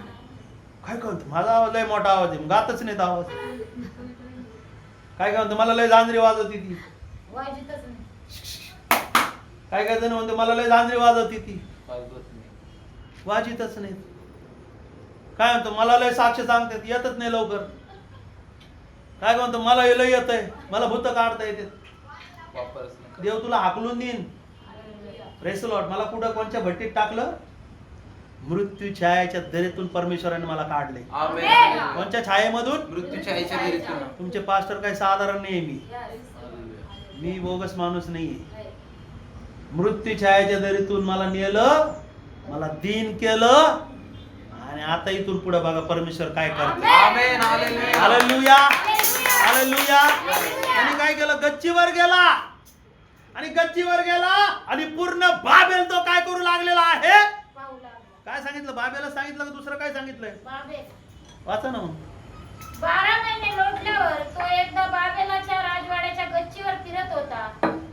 काय म्हणतो माझा आवाज लय मोठा आवाज आहे गातच नाही तो आवाज. काय म्हणतो मला लय झांजरी वाजवती ती.
वाजितच नाही.
काय जण म्हणतो मला लय झांजरी वाजवती ती.
वाजवत नाही.
वाजितच नाही. काय म्हणतो मला लय साक्ष सांगतात येतच नाही लवकर. काय म्हणतो मला हे लय येत आहे मला भूत काढता येते.
वापरच नका.
देव तुला हाकलून देईन. Press Lord. मला कुठं कोणत्या भट्टीत टाकलं? मृत्यू छायाच्या दरीतून परमेश्वराने मला काढले.
आमेन.
कोणत्या छायेमधून?
मृत्यूच्या आईच्या दरीतून.
तुमचे पास्टर काही साधारण नाही मी बोगस माणूस नाहीये. मृत्यू छायाच्या दरीतून मला नेलं, मला दीन केलं आणि आता इथून पुढे बघा परमेश्वर काय करतो.
आमेन. हालेलुया.
हालेलुया. हालेलुया. त्यांनी काय केलं? गच्चीवर गेला आणि गच्चीवर गेला आणि पूर्ण बाबेल तो काय करू लागलेला आहे? काय सांगितलं? बाबेला सांगितलं का दुसरं काय सांगितलंय? वाचा ना मग.
12 महिने लोटल्यावर तो एकदा बाबेलाच्या राजवाड्याच्या गच्चीवर फिरत होता.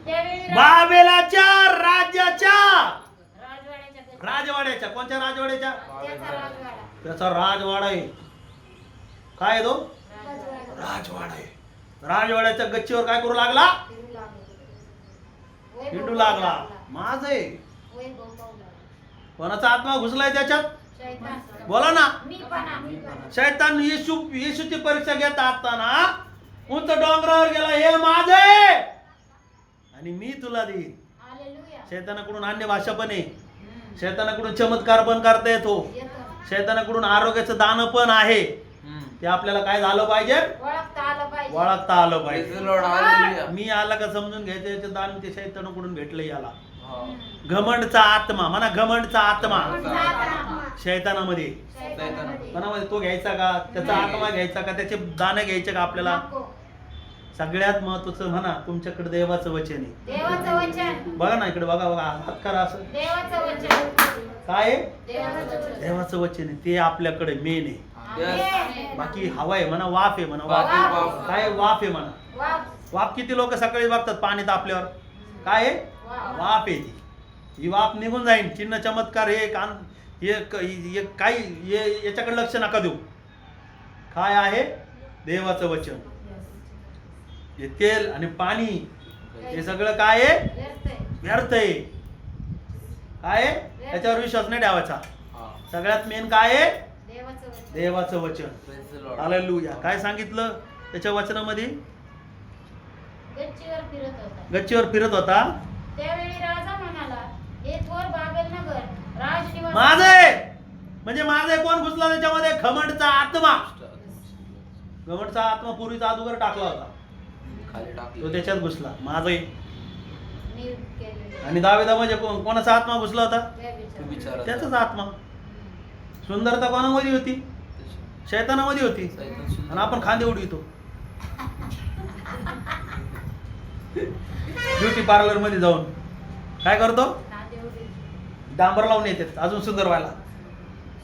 त्यावेळी
बाबेलाच्या राज्याच्या
राजवाड्याच्या
राजवाड्याच्या कोणत्या राजवाड्याच्या?
त्याचा राजवाडा.
त्याचा राजवाडा आहे. काय आहे तो?
राजवाडा.
राजवाडा आहे. राजवाड्याच्या गच्चीवर काय करू लागला?
फिरू लागला.
हिंडू लागला. माझ आहे.
वैभव पाहू लागला.
कोणाचा आत्मा घुसलाय त्याच्यात?
शैतान.
बोला ना.
मीपणा.
शैतान येशूची परीक्षा घेत असताना उंच डोंगरावर गेला. हे माझ आहे आणि मी तुला देईन.
हालेलुया.
शैतानाकडून अन्य भाषा पण आहे. शैतानाकडून चमत्कार पण करता येतो.
येतो.
शैतानाकडून आरोग्याचं दान पण आहे. ते आपल्याला काय झालं पाहिजे?
ओळखता आलं पाहिजे.
वळखता आलं
Praise
पाहिजे.
the Lord. हालेलुया.
मी आला का समजून घ्यायचं याचं दान ते शैतानाकडून भेटलं याला.
हा.
घमंडचा आत्मा म्हणा. घमंडचा आत्मा शैतानामध्ये.
शैतानामध्ये.
कोणामध्ये? तो घ्यायचा का? त्याचा आत्मा घ्यायचा का? त्याचे दाणे घ्यायचे का आपल्याला?
नको.
सगळ्यात महत्वाचं म्हणा तुमच्याकडे देवाचं वचन आहे.
देवाचं वचन.
बघा ना इकडे बघा बघा हात करा असं.
देवाचं वचन.
काय आहे?
देवाचं वचन.
देवाचं वचन आहे ते आपल्याकडे मेन आहे.
आमेन.
बाकी हवा आहे म्हणा. वाफ आहे म्हणा.
वाफ आहे,
वाफ
वाफ.
काय? वाफ आहे म्हणा.
वाव.
वाफ किती लोक सकाळी बघतात पाणी तापल्यावर? काय आहे?
वाव.
वाफ आहे ती. ही वाफ निघून जाईल. चिन्ह चमत्कार हे काही याच्याकडे लक्ष नका देऊ. काय आहे? देवाचं वचन. हे तेल आणि पाणी हे सगळं काय आहे?
व्यर्थ आहे.
व्यर्थ आहे. काय आहे? त्याच्यावर विश्वास नाही ठेवायचा.
हा.
सगळ्यात मेन काय आहे?
देवाचं वचन.
देवाचं वचन.
Praise the Lord.
हालेलुया. काय सांगितलं त्याच्या वचनामध्ये?
गच्चीवर फिरत होता.
गच्चीवर फिरत होता.
त्यावेळी राजा म्हणाला, हे थोर बाबेल नगर राजनिवास.
माझं आहे म्हणजे माझं आहे. कोण घुसला त्याच्यामध्ये? घमंडचा आत्मा. घमंडचा आत्मा पूर्वीचा अगोदर टाकला होता.
खाली
तो
टाकलं.
त्याच्यात घुसला. माझं आहे.
मी केलेले.
आणि दाविदा म्हणजे कोणाचा आत्मा घुसला होता?
व्यभिचार.
तू विचारा.
त्याचाच आत्मा. सुंदरता कोणामध्ये होती? शैतानामध्ये होती.
सैतान सुंदर.
आणि आपण खांदे उडवितो. ब्युटी पार्लर मध्ये जाऊन काय करतो?
नांदे उडी.
डांबर लावून येतात अजून सुंदर व्हायला.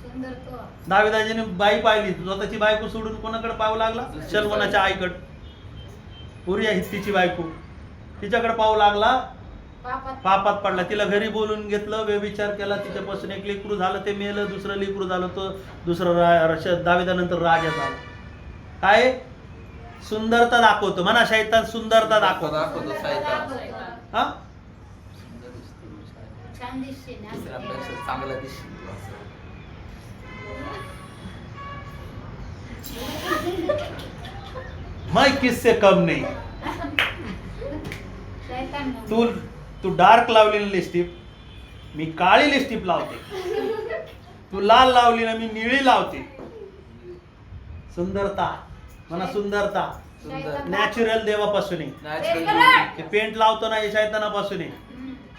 सुंदर तो.
दाविदाजीने बाई पाहिली. स्वतःची बायको सोडून कोणाकडे पाहू लागला? सलमोनाच्या आईकडे. उरिया हित्तीची बायको. तिच्याकडे पाहू लागला.
पापात.
पापात पडला. तिला घरी बोलून घेतलं. व्यभिचार केला. तिच्यापासून एक लेकरू झालं. ते मेलं. दुसरं लेकरू झालं. तो दुसरं दाविदानंतर राजा झाला. काय? सुंदरता दाखवतो म्हणा. शैतान सुंदरता दाखवतो.
दाखवतो सैतान.
दाखवतो.
हा?
सुंदर दिसतो.
छान दिसते ना.
दुसऱ्यापेक्षा चांगला दिसतो.
मैं किससे कम नाही.
शैतान.
तू डार्क लावलेली लिपस्टिक. मी काळी लिपस्टिक लावते. तू लाल लावली ना मी निळी लावते. सुंदरता म्हणा. सुंदरता
सुंदर.
नॅचरल देवापासून आहे.
नॅचरल.
ते पेंट लावतो ना हे शैतानापासून आहे.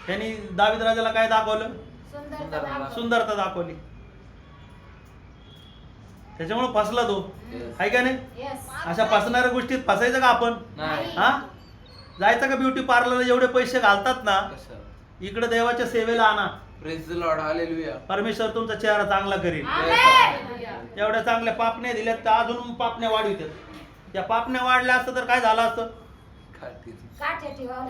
त्यांनी दाविद राजाला काय दाखवलं?
सुंदर दाखव.
सुंदरता दाखवली. त्याच्यामुळे फसला तो. आहे का नाही?
Yes.
अशा फसणाऱ्या गोष्टीत फसायचं का आपण?
नाही.
हा? जायचं का ब्युटी पार्लरला? एवढे पैसे घालतात ना.
कशाला?
इकडे देवाच्या सेवेला आणा.
Praise the Lord. हालेलुया.
परमेश्वर तुमचा चेहरा चांगला करील.
आमेन.
एवढ्या चांगल्या पापण्या दिल्यात तर अजून पापण्या वाढवितात. त्या पापण्या वाढल्या असतं तर काय झालं असतं?
खातील.
काठ्या ठेवावं.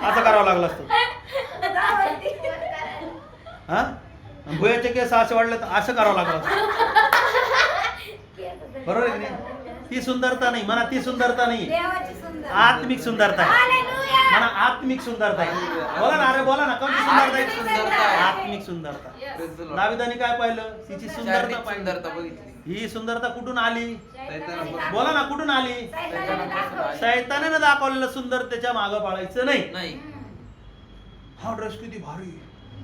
असं करावं लागलं असतं. हा? भुयाचे केस असे वाढले तर असं करावं लागलं बरोबर आहे की नाही? ती सुंदरता नाही म्हणा, ती सुंदरता नाही,
देवाची सुंदर
आत्मिक सुंदरता आहे.
हालेलुया.
म्हणा आत्मिक सुंदरता आहे. बोला ना, अरे बोला ना, कोणती सुंदरता
आत्मिक सुंदरता
आहे?
आहे.
आत्मिक सुंदरता.
Yes.
Praise the Lord.
दाविदाने काय पाहिलं? तिची सुंदरता
शारीरिक
पाहिली.
सुंदरता बघितली.
ही सुंदरता कुठून आली?
शैतानाने
बोला ना, कुठून आली?
शैतानाने दाखवलं.
शैतानाने दाखवलेलं सुंदर त्याच्या मागं पाळायचं नाही.
नाही.
हा ड्रेस किती भारी.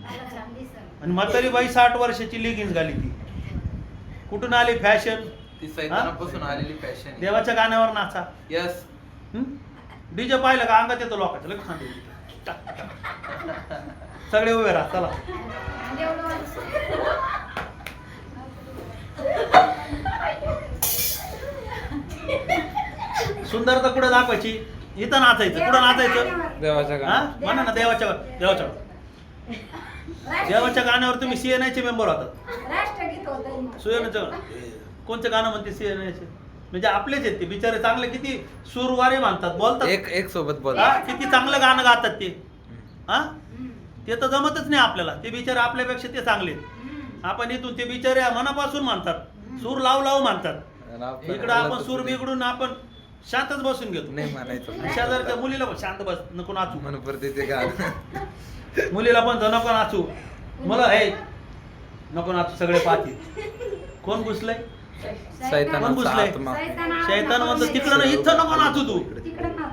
मला छान दिसलं.
आणि म्हातारी बाई 60 वर्षाची लेगिन्स घाली ती. कुठून आली फॅशन?
ती सैतानापासून आलेली फॅशन आहे.
देवाच्या गाण्यावर नाचा.
यस.
डीजे पाहिलं का अंगात येतो लोकांच्या लगेच सांगतो. सगळे उभे राहा चला. सुंदरता कुठे दाखवायची? इथं नाचायचं. कुठं नाचायचं?
देवाच्या
हा म्हणा ना, देवाच्या देवाच्या देवाच्या गाण्यावर तुम्ही सीएनआयचे मेंबर होतात.
राष्ट्रगीत होतं.
सुयनाचं कोणचं गाणं म्हणते सीएनआयचे? म्हणजे आपलेच आहेत ते बिचारे, चांगले किती सुरवारे मानतात, बोलतात.
एक सोबत बोल.
हा, किती चांगलं गाणं गातात ते. हा ते तर जमतच नाही आपल्याला. ते बिचारे आपल्यापेक्षा ते चांगले आहेत. आपण इथून ते बिचारे मनापासून मानतात, सूर लावू लावू मानतात. इकडं आपण सूर बिघडून आपण शांतच बसून घेतो.
नाही म्हणायचं.
शेजारच्या मुलीला पण शांत बस, नको नाचू.
म्हणून परत ते गाणं.
मुलीला पण तर नको नाचू. मला हे नको नाचू, सगळे पाहतील. कोण घुसलंय? कोण
सैतानाचा
घुसलंय?
आत्मा.
शैतान म्हणतो तिकडं नाही, इथं नको नाचू तू.
तिकडं नाच.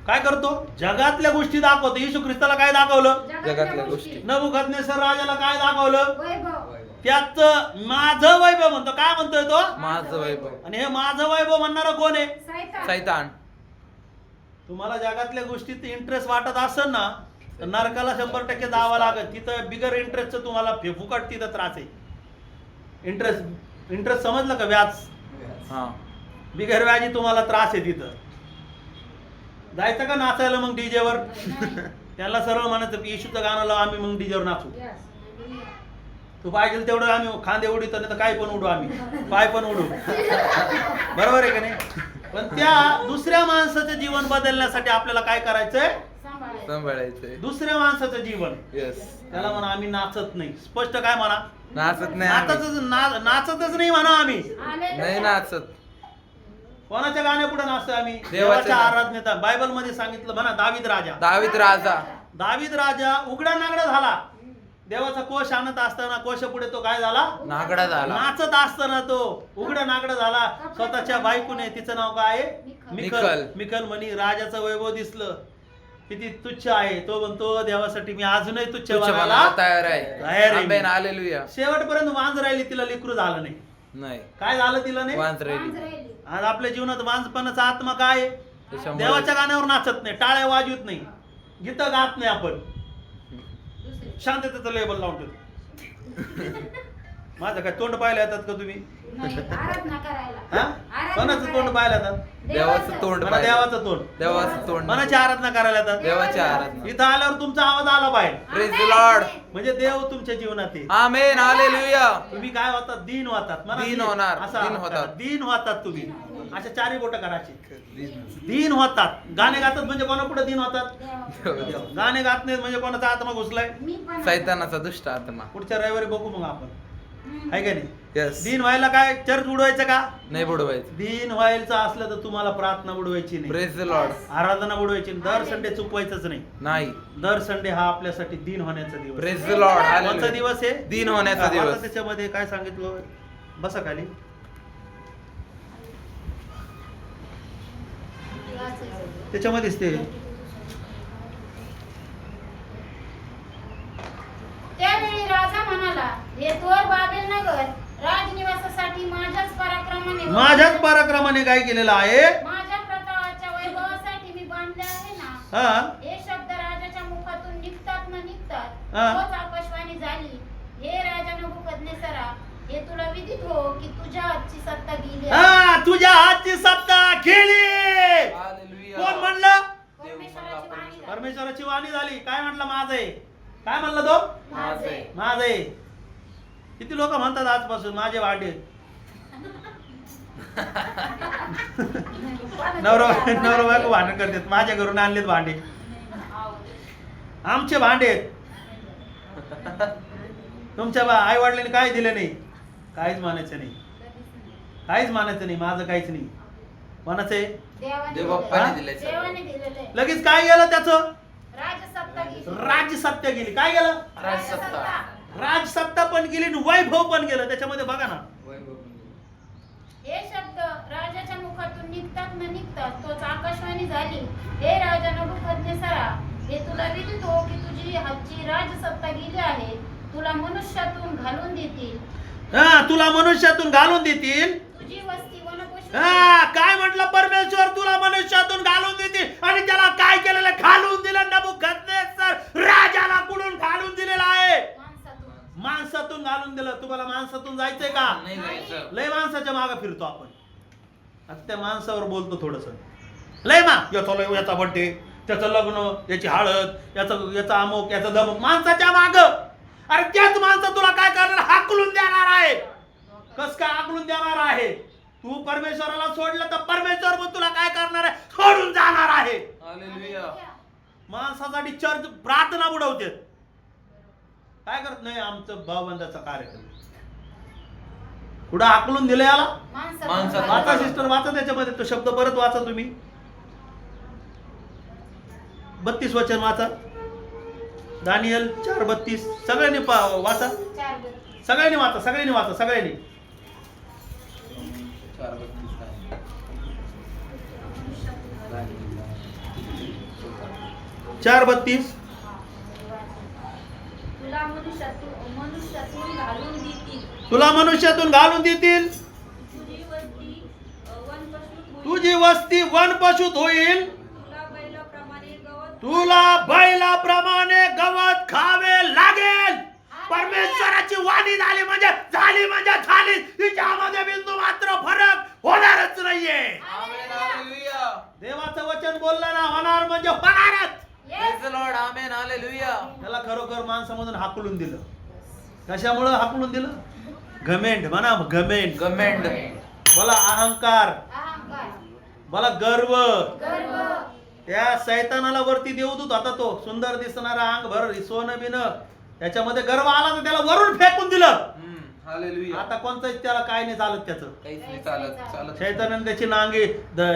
काय करतो? जगातल्या गोष्टी दाखवतो. येशू ख्रिस्ताला काय दाखवलं?
जगातल्या गोष्टी.
नबुकदनेस्सर राजाला काय दाखवलं?
वैभव.
त्यात माझं वैभव म्हणतो. काय म्हणतोय तो?
माझं वैभव.
आणि हे माझं वैभव म्हणणारा कोण आहे?
सैतान.
सैतान.
तुम्हाला जगातल्या गोष्टीत इंटरेस्ट वाटत असेल ना, तर नरकाला 100% जावं लागत. तिथं बिगर इंटरेस्टचं तुम्हाला फुकट तिथं त्रास आहे. इंटरेस्ट समजलं का? व्याज.
हा.
बिगर व्याजी तुम्हाला त्रास आहे तिथं. जायचं का नाचायला मग डीजेवर? त्यांना सरळ म्हणायचं येशूचं गाणं लावू, आम्ही मग डीजेवर नाचू. तू पाहिजे तेवढं आम्ही खांदे उडी तर नाही तर काय पण उडू, आम्ही पाय पण उडू. बरोबर आहे का नाही? पण त्या दुसऱ्या माणसाचं जीवन बदलण्यासाठी आपल्याला काय करायचंय?
सांभाळायचंय.
दुसऱ्या माणसाचं जीवन.
यस.
त्याला म्हणा आम्ही नाचत नाही. स्पष्ट काय म्हणा?
नाचत नाही आम्ही.
नाचतच नाही म्हणा आम्ही.
नाही नाचत.
कोणाच्या गाण्या पुढे नाचतोय आम्ही?
देवाच्या
देवाच्या आराधनेत. बायबल मध्ये सांगितलं म्हणा, दावीद राजा.
दावीद राजा.
दावीद राजा उघडा नागडा झाला. देवाचा कोश आणत असताना कोशा पुढे तो काय झाला?
नागडा झाला.
नाचत असताना तो उघडा नागडा झाला. स्वतःच्या बायकोने, तिचं नाव काय आहे?
मिखल.
मिखल म्हणी राजाचं वैभव दिसलं किती तुच्छ आहे. तो म्हणतो देवासाठी मी अजूनही तुच्छ
तुझ्या
बनायला
मनाला तयार
तयार
आहे.
आहे.
आमेन. हालेलुया.
शेवटपर्यंत वांज राहिली, तिला लेकरू झालं नाही.
नाही.
काय झालं तिला नाही?
वांज राहिली.
राहिली.
आज आपल्या जीवनात वांजपणाचा आत्मा काय आहे?
त्याच्यामुळे
देवाच्या गाण्यावर नाचत नाही, टाळ्या वाजवत नाही, गीतं गात नाही, आपण शांततेचं लेबल लावून ठेवतो. माझं काय तोंड पाहायला येतात का तुम्ही?
नाही, आराधना करायला.
हा?
आराधना
कोणाचं तोंड
करायला.
पाहायला येतात?
देवाचं तोंड
मला
पाहिजे.
देवाचं तोंड.
देवाचं तोंड.
कोणाची आराधना करायला येतात?
देवाची आराधना.
इथं आल्यावर तुमचा आवाज आला पाहिजे.
Praise the Lord.
म्हणजे देव तुमच्या जीवनात आहे.
आमेन. हालेलुया.
तुम्ही काय होतात? दीन होतात. म्हणा
दीन होणार.
असं
दीन होतात.
दीन होतात तुम्ही. अशा चारी बोटं करायची. दीन होतात. गाणे गातात म्हणजे कोणा पुढे दीन होतात?
देवा.
गाणे गात नाहीत म्हणजे कोणाचा आत्मा घुसलाय?
मी पण
सैतानाचा दुष्ट आत्मा.
पुढच्या रविवारी बघू मग आपण. आहे का नाही?
यस.
दीन व्हायला काय चर्च बुडवायचं का?
नाही बुडवायचं.
दीन व्हायचं असलं तर तुम्हाला प्रार्थना बुडवायची नाही,
प्रेज द लॉर्ड.
आराधना बुडवायची नाही. दर संडे चुकवायचंच नाही.
नाही.
दर संडे हा आपल्यासाठी दीन होण्याचा दिवस.
Praise the Lord.
कोणता
हालेलुया.
दिवस आहे?
दीन होण्याचा
आता
दिवस.
त्याच्यामध्ये काय सांगितलं? बसा खाली. त्याच्यामध्येच ते
त्यावेळी राजा म्हणाला, हे थोर बाबेल नगर राजनिवासासाठी
माझ्याच पराक्रमाने काय केलेलं आहे?
माझ्या प्रतापाच्या वैभवासाठी मी बांधले आहे ना.
हा
हे शब्द राजाच्या मुखातून निघतात न निघतात
हा.
तोच आकाशवाणी झाली, हे राजा नबुकदनेस्सरा, हे तुला विदित हो की तुझ्या हातची सत्ता गेली आहे.
हा, तुझ्या हातची सत्ता गेली.
हालेलुया.
कोण म्हणलं?
परमेश्वराची वाणी झाली.
परमेश्वराची वाणी झाली. काय म्हटलं? माझं आहे. काय म्हणलं तो?
माझे.
माझं आहे. किती लोक म्हणतात आजपासून माझे भांडे. नवरा बायको भांडण करतात, माझ्या घरून आणलेत भांडे, आमचे भांडे आहेत. तुमच्या आई वडिलांनी काय दिलं नाही? काहीच मानायचं नाही, काहीच मानायचं नाही, माझं काहीच नाही म्हणायचंय.
देवबाप्पाने दिलंय सर्व.
देवाने दिलेलं आहे.
लगेच काय गेलं त्याचं?
राजसत्ता गेली.
राजसत्ता गेली. काय गेलं?
राजसत्ता.
राजसत्ता पण गेली आणि वैभव पण गेलं. त्याच्यामध्ये बघा ना,
हे शब्द राजाच्या मुखातून निघतात न निघतात तोच आकाशवाणी झाली. हे राजा नबुकदनेस्सरा, हे तुला विदित हो की तुझी हातची राजसत्ता गेली आहे. तुला मनुष्यातून घालून देतील.
तुला मनुष्यातून घालून देतील.
तुझी वस्ती वनपशु.
काय म्हटलं परमेश्वर? तुला मनुष्यातून घालून देतील. आणि त्याला काय केलेलं? घालून दिलं. नबुकदनेस्सर राजाला कुठून घालून दिलेलं आहे?
माणसातून.
माणसातून घालून दिलं. तुम्हाला माणसातून जायचंय का?
नाही जायचं.
लय माणसाच्या मागे फिरतो आपण. आता त्या माणसावर बोलतो थोडस. लय याचा बड्डे, त्याचं लग्न, याची हळद, याचा अमुक, याचा दमुक, माणसाच्या माग. अरे त्याच माणसं तुला काय करणार? हाकलून देणार आहे. कस काय हाकलून देणार आहे? तू परमेश्वराला सोडलं तर परमेश्वर पण तुला काय करणार आहे? सोडून जाणार आहे.
हालेलुया.
माणसासाठी चर्च प्रार्थना बुडवते. काय करत नाही आमचं भावबंधाचा कार्यक्रम. कुठं हाकलून दिलं याला?
माणसातून.
वाचा सिस्टर, वाचा त्याच्यामध्ये तो शब्द परत वाचा तुम्ही. 32 वचन वाचा. दानियल 4:32. सगळ्यांनी वाचा, सगळ्यांनी वाचा, सगळ्यांनी वाचा, सगळ्यांनी.
4:32 काय?
4:32.
तुला मनुष्यातून घालून देतील.
तुला मनुष्यातून घालून देतील.
तुझी वस्ती वनपशु.
तुझी वस्ती वनपशुत होईल. तुला बैलाप्रमाणे गवत खावे लागेल. परमेश्वराची वाणी झाली म्हणजे झाली. तिच्यामध्ये बिंदू मात्र फरक होणारच नाहीये.
आमेन. हालेलुया.
देवाचं वचन बोललं ना, होणार म्हणजे होणारच.
Praise the Lord. Amen. Hallelujah.
त्याला खरोखर माणसामधून हाकलून दिलं. कशामुळं हाकलून दिलं? घमेंड म्हणा, घमेंड.
गमेंड.
मला अहंकार,
अहंकार.
मला गर्व.
गर्व.
त्या सैतानाला वरती देवदूत होता तो, सुंदर दिसणारा, अंग भर सोनं बिनं, त्याच्यामध्ये गर्व आला तर त्याला वरून फेकून दिलं.
हालेलुया.
आता कोणतंच त्याला काय नाही चालत त्याचं.
काहीच नाही चालत.
शैतानाने त्याची नांगे,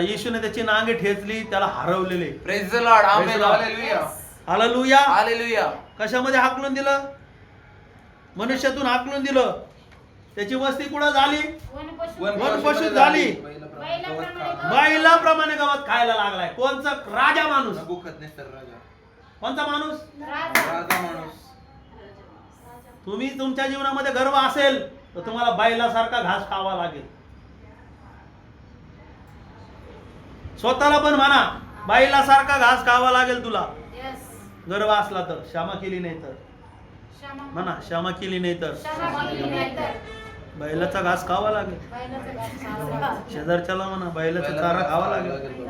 येशूने त्याची नांगे ठेचली, त्याला हरवलेले.
Praise the Lord. Amen.
Praise the Lord.
Hallelujah.
Hallelujah.
Hallelujah.
कशामध्ये हाकलून दिलं? मनुष्यातून हाकलून दिलं. त्याची वस्ती कुठं झाली? वनपशुत झाली. बैलाप्रमाणे गवत खायला लागलाय. कोणचा? राजा माणूस.
नबुकदनेस्सर राजा.
कोणता माणूस?
राजा माणूस.
तुम्ही तुमच्या जीवनामध्ये गर्व असेल तर तुम्हाला बैलासारखा घास खावा लागेल. स्वतःला पण म्हणा, बैलासारखा घास खावा लागेल तुला. गर्व असला तर. क्षमा केली नाही तर म्हणा, क्षमा केली नाही तर बैलाचा घास खावा लागेल. शेजारच्याला म्हणा, बैलाचा चारा खावा लागेल.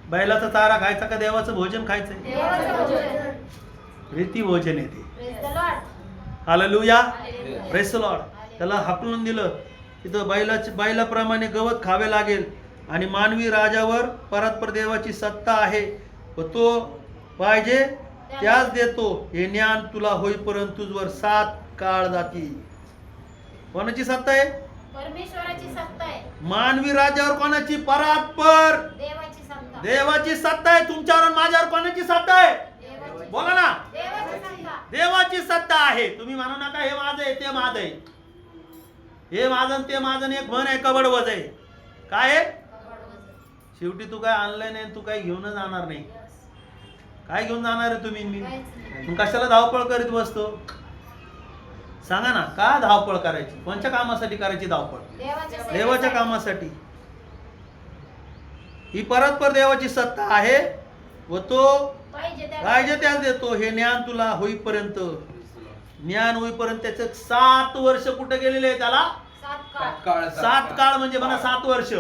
बैलाचा चारा खायचा का देवाचं भोजन खायचंय? रीती भोजन येते. हालेलुया. Praise the Lord. त्याला हाकलून दिलं. तिथं बैलाप्रमाणे गवत खावे लागेल. आणि मानवी राजावर परस्पर देवाची सत्ता आहे व तो पाहिजे त्याच देतो. हे ज्ञान तुला होईपर्यंत तुझवर 7 काळ जातील. कोणाची सत्ता आहे?
परमेश्वराची सत्ता आहे.
मानवी राजावर कोणाची? परस्पर
देवाची सत्ता.
देवाची सत्ता आहे. तुमच्यावर आणि माझ्यावर कोणाची सत्ता आहे?
देवाची.
बोला ना.
देवाची सत्ता.
देवाची सत्ता आहे. तुम्ही म्हणू नका हे माझं आहे, ते माझं आहे. हे माझं आणि ते माझं. एक म्हण आहे, कबडवज आहे. काय आहे? शेवटी तू काय आणलंय नाही, तू काय घेऊन जाणार नाही. काय घेऊन जाणार आहे तुम्ही? मी मग कशाला धावपळ करीत बसतो? सांगा ना, का धावपळ करायची? कोणत्या कामासाठी करायची धावपळ? देवाच्या कामासाठी. ही परस्पर देवाची सत्ता आहे व तो पाहिजे त्याच देतो. हे ज्ञान तुला होईपर्यंत, ज्ञान होईपर्यंत त्याचे 7 वर्ष कुठे गेलेले आहे? त्याला 7 काळ म्हणजे म्हणा 7 वर्ष.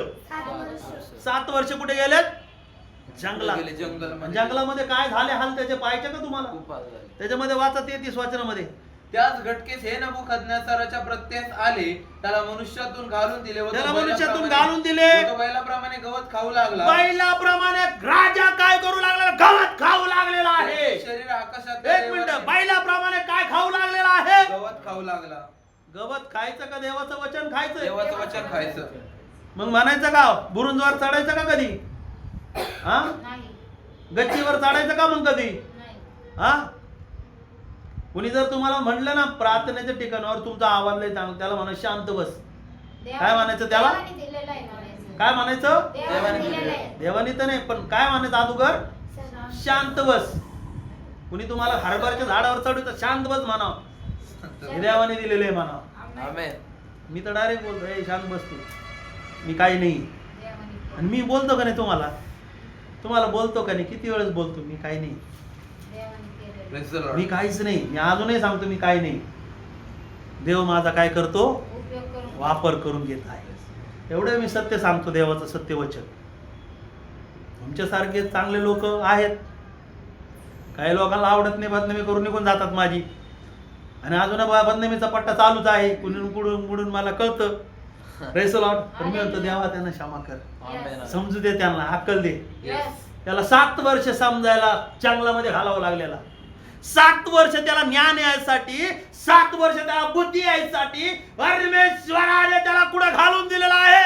7 वर्ष कुठे गेलेत? जंगलात. जंगलामध्ये काय झाले हाल त्याचे पाहायचे का तुम्हाला? त्याच्यामध्ये वाचा 33 वचनामध्ये.
त्याच घटकेस हे नबुकदनेस्सराच्या प्रत्येस आले, त्याला मनुष्यातून घालून दिले व
त्याला मनुष्यातून घालून दिले.
तो बैलाप्रमाणे गवत खाऊ लागला.
बैलाप्रमाणे राजा काय करू लागला? गवत खाऊ लागलेला आहे.
शरीर आकाशात.
एक मिनिट. बैलाप्रमाणे
गवत खाऊ लागला.
गवत खायचं का देवाचं वचन खायचं?
देवाचं वचन खायचं.
मग म्हणायचं का बुरुंजवर चढायचं का कधी? हा,
नाही
गच्चीवर चढायचं का मग कधी?
नाही
हा, कुणी जर तुम्हाला म्हणलं ना प्रार्थनेच्या ठिकाणावर तुमचा आवाज लय चांगला, त्याला म्हणा शांत बस. काय म्हणायचं त्याला?
देवाने दिलेलं आहे म्हणायचं.
काय म्हणायचं?
देवाने दिलेलं आहे.
देवानी तर नाही, पण काय म्हणायचं अगोदर? शांत बस. कुणी तुम्हाला हरभऱ्याच्या झाडावर चढवतं शांत बस म्हणावं, हे देवाने दिलेले आहे म्हणावं.
आमेन.
मी तर डायरेक्ट बोलतो ए शांत बस तू, मी काही नाही.
देवाने केलं.
आणि मी बोलतो का नाही तुम्हाला बोलतो का नाही? किती वेळेस बोलतो मी काही नाही,
देवाने केलेलं आहे.
Praise the Lord.
मी काहीच नाही. मी अजूनही सांगतो मी काही नाही. देव माझा काय करतो?
उपयोग करून
वापर करून घेत आहे. एवढं मी सत्य सांगतो, देवाचं सत्य वचन. तुमच्यासारखे चांगले लोक आहेत, काही लोकांना आवडत नाही, बदनामी करून निघून जातात माझी. आणि अजून बदनामीचा पट्टा चालूच आहे, कुणी कुडून कुडून मला कळतं. Praise the Lord. पण मी म्हणतो देवा त्यांना क्षमा कर,
आमेन.
समजू दे त्यांना, अक्कल दे.
Yes.
त्याला 7 वर्ष समजायला जंगलामध्ये घालावं लागलेला. 7 वर्ष त्याला ज्ञान यायसाठी, 7 वर्ष त्याला बुद्धी यायसाठी परमेश्वराने त्याला कुठं घालून दिलेला आहे?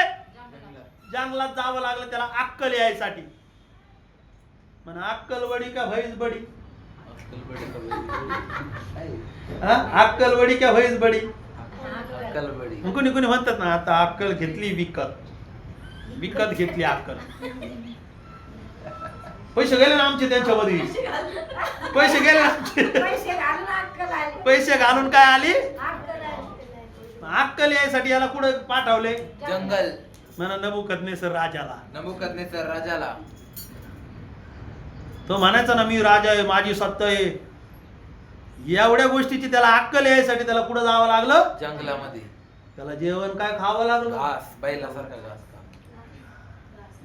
जंगलात जावं लागलं त्याला अक्कल यायसाठी. म्हणा अक्कलवडी का भैस बडी? हा, अक्कलवडी का भैस बडी?
अक्कलबडी.
मग कुणी कुणी म्हणतात ना आता अक्कल घेतली विकत घेतली अक्कल. पैसे गेले ना आमचे त्यांच्यामध्ये, पैसे गेले ना आमचे.
पैसे घालून अक्कल आली.
पैसे घालून काय आली?
अक्कल आली.
अक्कल यायसाठी याला कुठं पाठवले?
जंगल.
म्हणा नबुकदनेस्सर राजाला.
नबुकदनेस्सर राजाला.
तो म्हणायचा ना मी राजा आहे, माझी सत्ता आहे. एवढ्या गोष्टीची त्याला अक्कल यायसाठी त्याला कुठं जावं लागलं?
जंगलामध्ये.
त्याला जेवण काय खावं लागलं?
घास, बैलासारखा घास.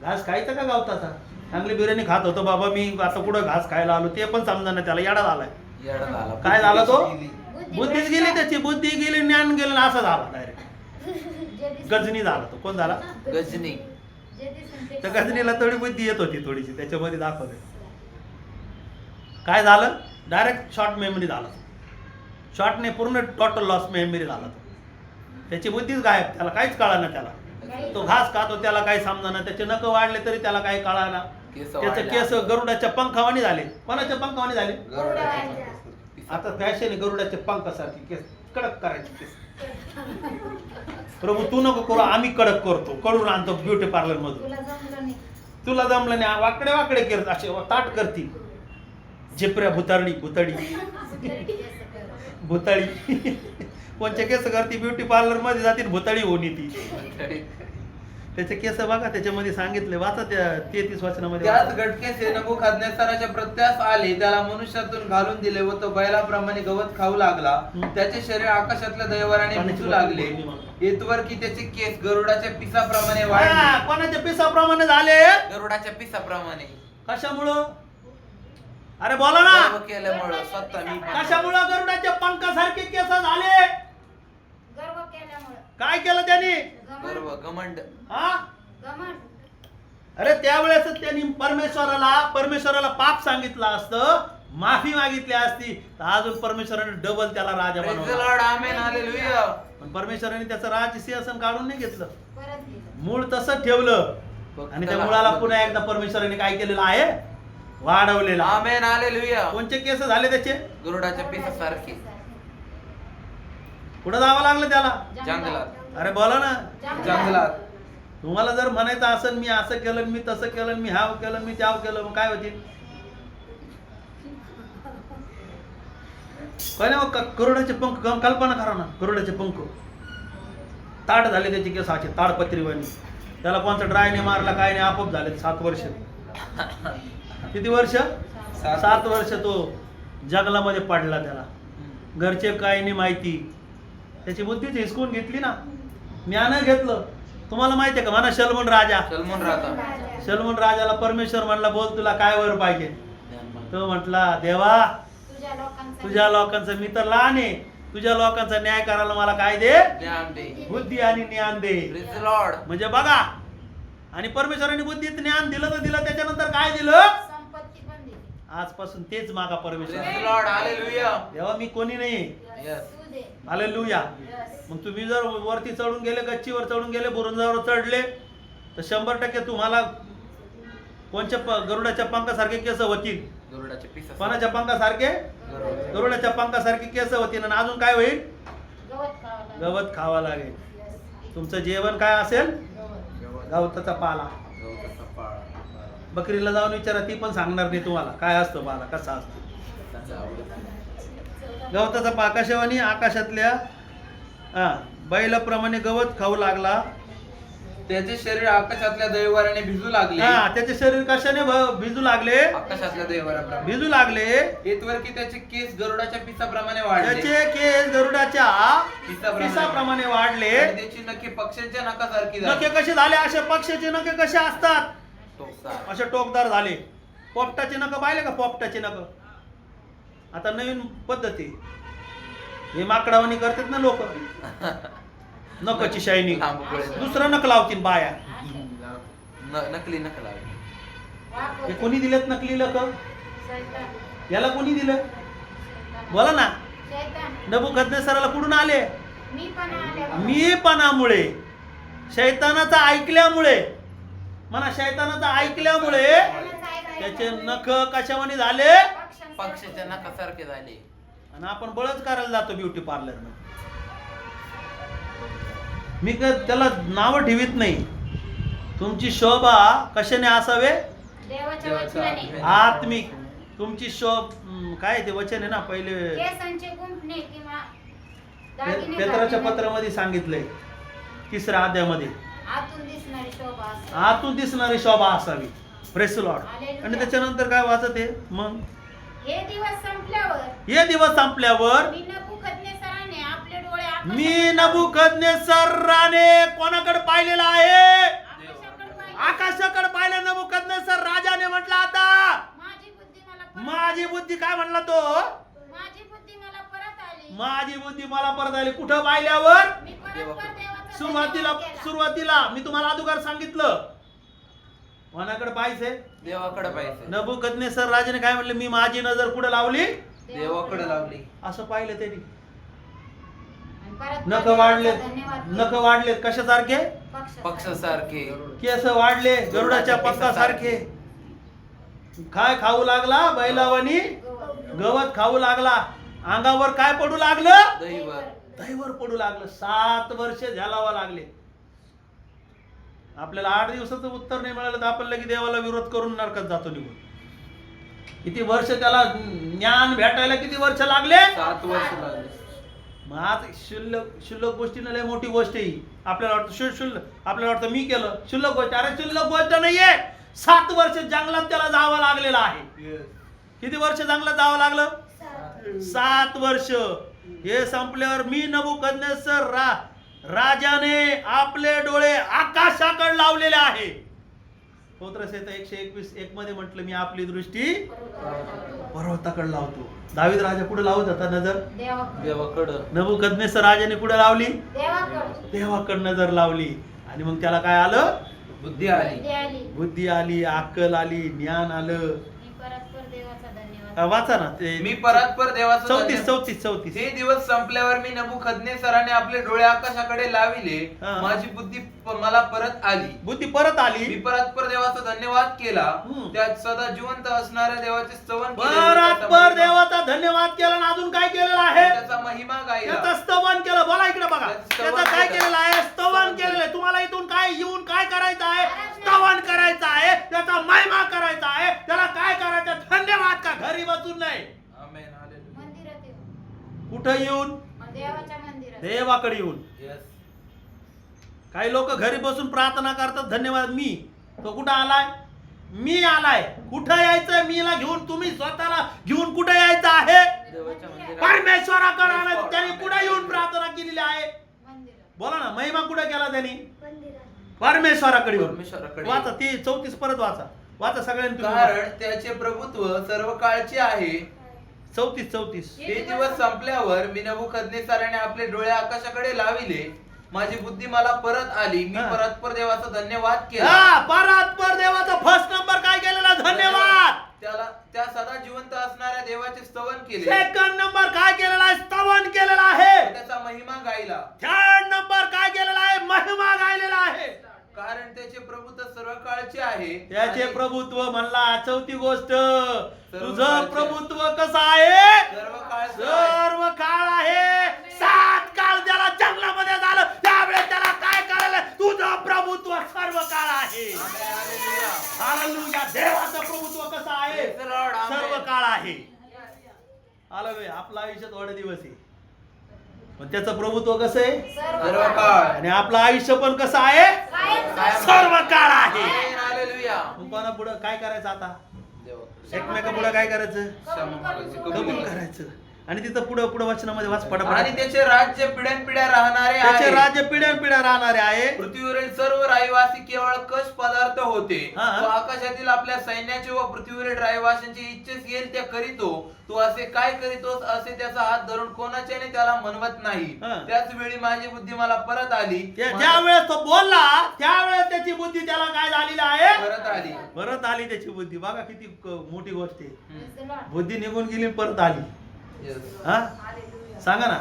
घास खायचा का गावताचा? चांगली बिर्याणी खात होतो बाबा मी, आता कुठं घास खायला आलो ते पण समजा ना, त्याला येडा झालाय.
येडा झाला.
काय झाला तो?
बुद्धी
बुद्धीच गेली त्याची, बुद्धी गेली, ज्ञान गेलं, असं झाला डायरेक्ट.
जे दिसेल-
गजनी झाला तो. कोण झाला?
गजनी.
जे दिसेल ते
त्या गजनीला थोडी बुद्धी येत होती थोडीशी, त्याच्यामध्ये दाखवले. काय झालं? डायरेक्ट शॉर्ट मेमरी झाला. शॉर्टने पूर्ण टोटल लॉस मेमरी झाला तो. त्याची बुद्धीच गायब, त्याला काहीच कळा ना. त्याला तो घास खातो त्याला काही समजा, त्याचे नख वाढले तरी त्याला काही कळा ना. त्याचे केस गरुडाच्या पंखावानी झाले. कोणाच्या पंखावानी झाले? आता फॅशन आहे गरुडाच्या पंखासारखी केस कडक करायचे केस. प्रभू तू नको करू, आम्ही कडक करतो, करून आणतो ब्युटी पार्लर मधून.
तुला जमलं नाही.
तुला जमलं नाही, वाकडे वाकडे करत असे ताट करतील. झेपऱ्या भुताळी कोणच्या केस करती? ब्युटी पार्लर मध्ये जातील भुताळी होऊन येते. त्याचे केस बघा, त्याच्यामध्ये सांगितले, वाचा त्या 33 वचनामध्ये.
त्याच गटकेसे नबुकदनेस्सराच्या प्रत्यास आले, त्याला मनुष्यातून घालून दिले व तो बैलाप्रमाणे गवत खाऊ लागला. त्याचे शरीर आकाशातल्या दैवाराने भिजू लागले, इतवर की त्याचे केस गरुडाच्या पिसाप्रमाणे वाढले.
हा, कोणाच्या पिसाप्रमाणे झाले?
गरुडाच्या पिसाप्रमाणे.
कशामुळं? अरे बोला ना.
गर्व केल्यामुळं स्वतः मी
कशामुळं गरुडाच्या पंखासारखे केस झाले?
गर्व केल्यामुळे.
काय केलं त्यांनी?
गर्व, घमंड.
हा,
घमंड.
अरे त्यावेळेस त्यांनी परमेश्वराला पाप सांगितलं असतं, माफी मागितली असती, तर अजून परमेश्वराने डबल त्याला राजा
Praise the
बनवला.
Lord. आमेन. हालेलुया.
पण परमेश्वराने त्याचं राज्य सिंहासन काढून नाही घेतलं,
परत दिलं.
मूळ तसंच ठेवलं. आणि त्या मुलाला पुन्हा एकदा परमेश्वराने काय केलेलं आहे? वाढवलेला.
आमेन. हालेलुया.
कोणचे केस झाले त्याचे?
गरुडाच्या पिसासारखे.
कुठं जावं लागलं त्याला?
जंगलात.
अरे बोला ना.
जंगलात.
तुम्हाला जर म्हणायचं असेल मी असं केलं, मी तसं केलं, मी हाव केलं, मी त्याव केलं, मग काय होतील? काय नाही, मग गरुडाचे पंख कल्पना करा ना. गरुडाचे पंख ताट झाले त्याचे केसाचे, ताडपत्रीवाणी. त्याला कोणता ड्रायने मारला काय नाही, आपोआप झाले 7 वर्ष. किती वर्ष? 7 वर्ष तो जंगलामध्ये पडला. त्याला घरचे काय नाही माहिती, त्याची बुद्धीच हिसकून घेतली ना, ज्ञान घेतलं. तुम्हाला माहिती आहे का? म्हणा शलमोन राजा. शलमोन राजाला परमेश्वर म्हणला बोल तुला काय वर पाहिजे? तो म्हटला देवा तुझ्या लोकांचा मी तर लहान आहे, तुझ्या लोकांचा न्याय करायला मला काय दे?
ज्ञान दे.
बुद्धी आणि ज्ञान दे.
Praise the Lord.
म्हणजे बघा, आणि परमेश्वराने बुद्धीत ज्ञान दिलं तर दिलं, त्याच्यानंतर काय दिलं?
संपत्ती पण दिली.
आजपासून तेच मागा परमेश्वर.
Praise the Lord. हालेलुया.
देवा मी कोणी नाही,
Yes.
तू दे.
हालेलुया.
Yes.
मग तुम्ही जर वरती चढून गेले, गच्चीवर चढून गेले, बुरुजावर चढले, तर 100% तुम्हाला कोणच्या गरुडाच्या पंखासारखे केस होतील.
गरुडाचे पिसा
कोणाच्या पंखासारखे? गरुडाच्या पंखासारखे केस होतील. आणि अजून काय होईल?
गवत खावं लागेल.
गवत खावा लागेल.
Yes.
तुमचं जेवण काय असेल?
गवत.
गवताचा पाला. बकरीला जाऊन विचारा, ती पण सांगणार नाही तुम्हाला काय असतं पाला, कसा असतो. गवताचा पाकाशवानी आकाशातल्या बैलाप्रमाणे गवत खाऊ लागला.
त्याचे शरीर आकाशातल्या दैवाराने भिजू लागले.
त्याचे शरीर कशाने भिजू लागले?
आकाशातल्या दैवाराप्रमाणे
भिजू लागले.
इथवर की त्याचे केस गरुडाच्या पिसाप्रमाणे वाढले.
त्याचे केस गरुडाच्या
पिसाप्रमाणे
पिसाप्रमाणे वाढले.
आणि त्याची नखे पक्ष्यांच्या नखासारखी झाली.
नखे कसे झाले? असे पक्षाचे नखे कसे असतात?
टोकदार.
असे टोकदार झाले. पोपटाचे नख पाहिले का? पोपटाचे नख आता नवीन पद्धती, हे माकडावानी करतात ना लोक, नखची शायनिंग.
लांब गोळे.
दुसरं नख लावतील बाया.
नकली नख लावली.
वाघ
हे
होते.
कोणी दिलेत नकली नख?
शैतान.
याला कोणी दिलं?
शैतान.
बोला ना.
शैतान.
नबुकदनेस्सराला कुठून आले?
मी पण आले बाबा.
मीपणामुळे, शैतानाचा ऐकल्यामुळे. म्हणा, शैतानाचा ऐकल्यामुळे त्याचे नख कशावानी झाले?
पक्षाच्या नखासारखे झाले.
आणि आपण बळच करायला जातो ब्युटी पार्लर मध्ये. मी त्याला नाव ठेवीत नाही. तुमची शोभा कशाने असावे?
देवाच्या वचनाने.
आत्मिक. तुमची काय ते वचन आहे ना पहिले
केसांचे गुंफणे किंवा दागिने
पेत्राच्या
घातलेले
पत्रामध्ये सांगितलंय, 3ऱ्या अध्यायामध्ये.
आतून दिसणारी शोभा असावी.
आतून दिसणारी शोभा असावी. Press Lord.
हालेलुया.
आणि त्याच्यानंतर काय वाचत आहे मग?
हे दिवस संपल्यावर
हे दिवस संपल्यावर
मी नबुकदनेस्सराने आपले डोळे
मी नबुकदनेस्सराने कोणाकडे पाहिलेला आहे?
आकाशाकडे पाहिले.
आकाशाकडे पाहिले. नबुकदनेस्सर राजाने म्हटलं, आता
माझी बुद्धी मला परत
माझी बुद्धी, काय म्हणला तो?
माझी बुद्धी मला परत आली.
माझी बुद्धी मला परत आली. कुठं पाहिल्यावर?
मी परस्पर देवाचा
सुरुवातीला
धन्यवाद केला.
सुरुवातीला मी तुम्हाला अगोदर सांगितलं, कोणाकडे पाहायचंय?
देवाकडे पाहिजे.
नबुकदनेस्सर राजाने काय म्हणले? मी माझी नजर कुठे लावली?
देवाकडे लावली.
असं पाहिलं त्यांनी.
आणि परस्पर
नख
देवाचा
वाढलेत.
धन्यवाद
नख
केला.
वाढलेत. कशासारखे?
पक्षासारखे.
केस वाढले गरुडाच्या पंखासारखे. काय खाऊ लागला? बैलावानी गवत खाऊ लागला. अंगावर काय पडू लागलं?
दैवर.
दैवर पडू लागलं. 7 वर्ष झेलावं लागले. आपल्याला 8 दिवसाचं उत्तर नाही मिळालं तर आपण लगेच देवाला विरोध करून नरकात जातो निघून. किती वर्ष त्याला ज्ञान भेटायला किती वर्ष लागले?
7 वर्ष लागले.
मग आज शुल्लक गोष्टीनं लय मोठी गोष्ट आहे. आपल्याला वाटतं शुल्लक, आपल्याला वाटतं मी केलं शुल्लक गोष्ट. अरे शुल्लक गोष्ट नाहीये. 7 वर्ष जंगलात त्याला जावं लागलेलं आहे. किती वर्ष जंगलात जावं लागलं? 7 वर्ष. हे संपल्यावर मी नबुकदनेस्सर राजाने आपले डोळे आकाशाकडे लावलेले आहे. स्तोत्रसंहिता 121:1 मध्ये म्हटलं, मी आपली दृष्टी पर्वताकडे लावतो. दावीद राजा कुठे लावत होता नजर?
देवाकडं.
नबुकदनेस्सर राजाने कुठे लावली?
देवाकडे
देवाकडे नजर लावली. आणि मग त्याला काय आलं?
बुद्धी आली.
बुद्धी आली.
बुद्धी आली, अक्कल आली, ज्ञान आलं.
मी परस्पर देवाचा धन्यवाद.
वाचा ना ते
मी परस्पर देवाचा
34.
हे दिवस संपल्यावर मी नबुकदनेस्सराने आपले डोळे आकाशाकडे लाविले.
हा.
माझी बुद्धी मला परत आली.
बुद्धी परत आली.
मी परस्पर देवाचा धन्यवाद केला.
हम्म.
त्यात सदा जिवंत असणाऱ्या देवाचे स्तवन केले.
परस्पर देवाचा धन्यवाद केला. आणि अजून काय केलेलं आहे?
त्याचा महिमा गायला.
त्याचं स्तवन केलं. बोला इकडे बघा.
त्याचं स्तवन
त्याचं काय
केलं.
केलेलं आहे? स्तवन केलेलं आहे. तुम्हाला इथून काय येऊन काय करायचं आहे? स्तवन करायचं आहे. त्याचा महिमा करायचा आहे. त्याला काय करायचं? धन्यवाद का? घरी बसून नाही.
आमेन. हालेलुया.
मंदिरात येऊ.
कुठं येऊन?
देवाच्या मंदिरात.
देवाकडे येऊन.
Yes.
काही लोक घरी बसून प्रार्थना करतात, धन्यवाद. मी तो कुठं आलाय? मी आलाय. कुठं यायचं? मीला घेऊन. तुम्ही स्वतःला घेऊन कुठं यायचं आहे?
देवाच्या मंदिरात.
परमेश्वराकडे आलाय. त्यांनी कुठे येऊन प्रार्थना केलेली आहे?
मंदिरात.
बोला ना. महिमा कुठे केला त्यांनी? परमेश्वराकडे येऊन.
परमेश्वराकडे.
वाचा ती 34 परत वाचा. वाचा सगळ्यांनी तुम्ही.
कारण त्याचे प्रभुत्व सर्व काळचे आहे.
34.
हे दिवस संपल्यावर मी नबुकदनेस्सराने आपले डोळे आकाशाकडे लाविले. माझी बुद्धी मला परत आली. मी
हा.
परस्पर देवाचा धन्यवाद केला.
हा, परस्पर देवाचा फर्स्ट नंबर काय केलेला? धन्यवाद.
त्या सदा जिवंत असणाऱ्या देवाचे स्तवन केले.
सेकंड नंबर काय केलेला आहे? स्तवन केलेला आहे.
त्याचा महिमा गायला.
थर्ड नंबर काय केलेला आहे? महिमा गायलेला आहे.
कारण त्याचे प्रभुत्व सर्व काळचे आहे.
त्याचे
आणि
प्रभुत्व म्हणला. चौथी गोष्ट, तुझं
काळचे.
प्रभुत्व कसं आहे?
सर्व काळचे आहे.
सर्व काळ आहे. 7 काळ त्याला जंगलामध्ये झालं, त्यावेळेस त्याला काय कळलं? तुझं प्रभुत्व सर्व काळ आहे.
हालेलुया.
हालेलुया. देवाचं प्रभुत्व कसं आहे?
Praise the Lord. Amen.
सर्व काळ आहे. आलं बे, आपलं आयुष्य थोडे दिवस आहे, पण त्याचं प्रभुत्व कसं आहे?
सर्व काळ.
आणि आपलं आयुष्य पण कसं आहे?
कायम.
सर्व काळ आहे.
आमेन. हालेलुया.
मग कोणा पुढं काय करायचं आता?
देवा.
एकमेका पुढं काय करायचं?
क्षमा मागायची, कबूल
कबूल
करायची.
करायचं. आणि तिथं पुढं पुढं वचनामध्ये वाच
आणि
पटापट.
त्याचे राज्य पिढ्यानपिढ्या राहणारे
त्याचे
आहे.
राज्य पिढ्यानपिढ्या राहणारे आहे.
पृथ्वीवरील सर्व रहिवासी केवळ कश पदार्थ होते.
हा.
तो आकाशातील आपल्या सैन्याचे व पृथ्वीवरील रहिवाशांची इच्छेस येईल ते करीतो. तू असे काय करीतोस असे त्याचा हात धरून कोणाच्याने त्याला म्हणवत नाही.
हा.
त्याच वेळी माझी बुद्धी मला परत आली.
ज्यावेळेस तो बोलला त्यावेळेस त्याची बुद्धी त्याला काय झालेली आहे?
परत आली.
परत आली त्याची बुद्धी. बघा किती मोठी गोष्ट आहे.
हम्म.
बुद्धी निघून गेली आणि परत आली.
Yes.
हा, सांगा ना.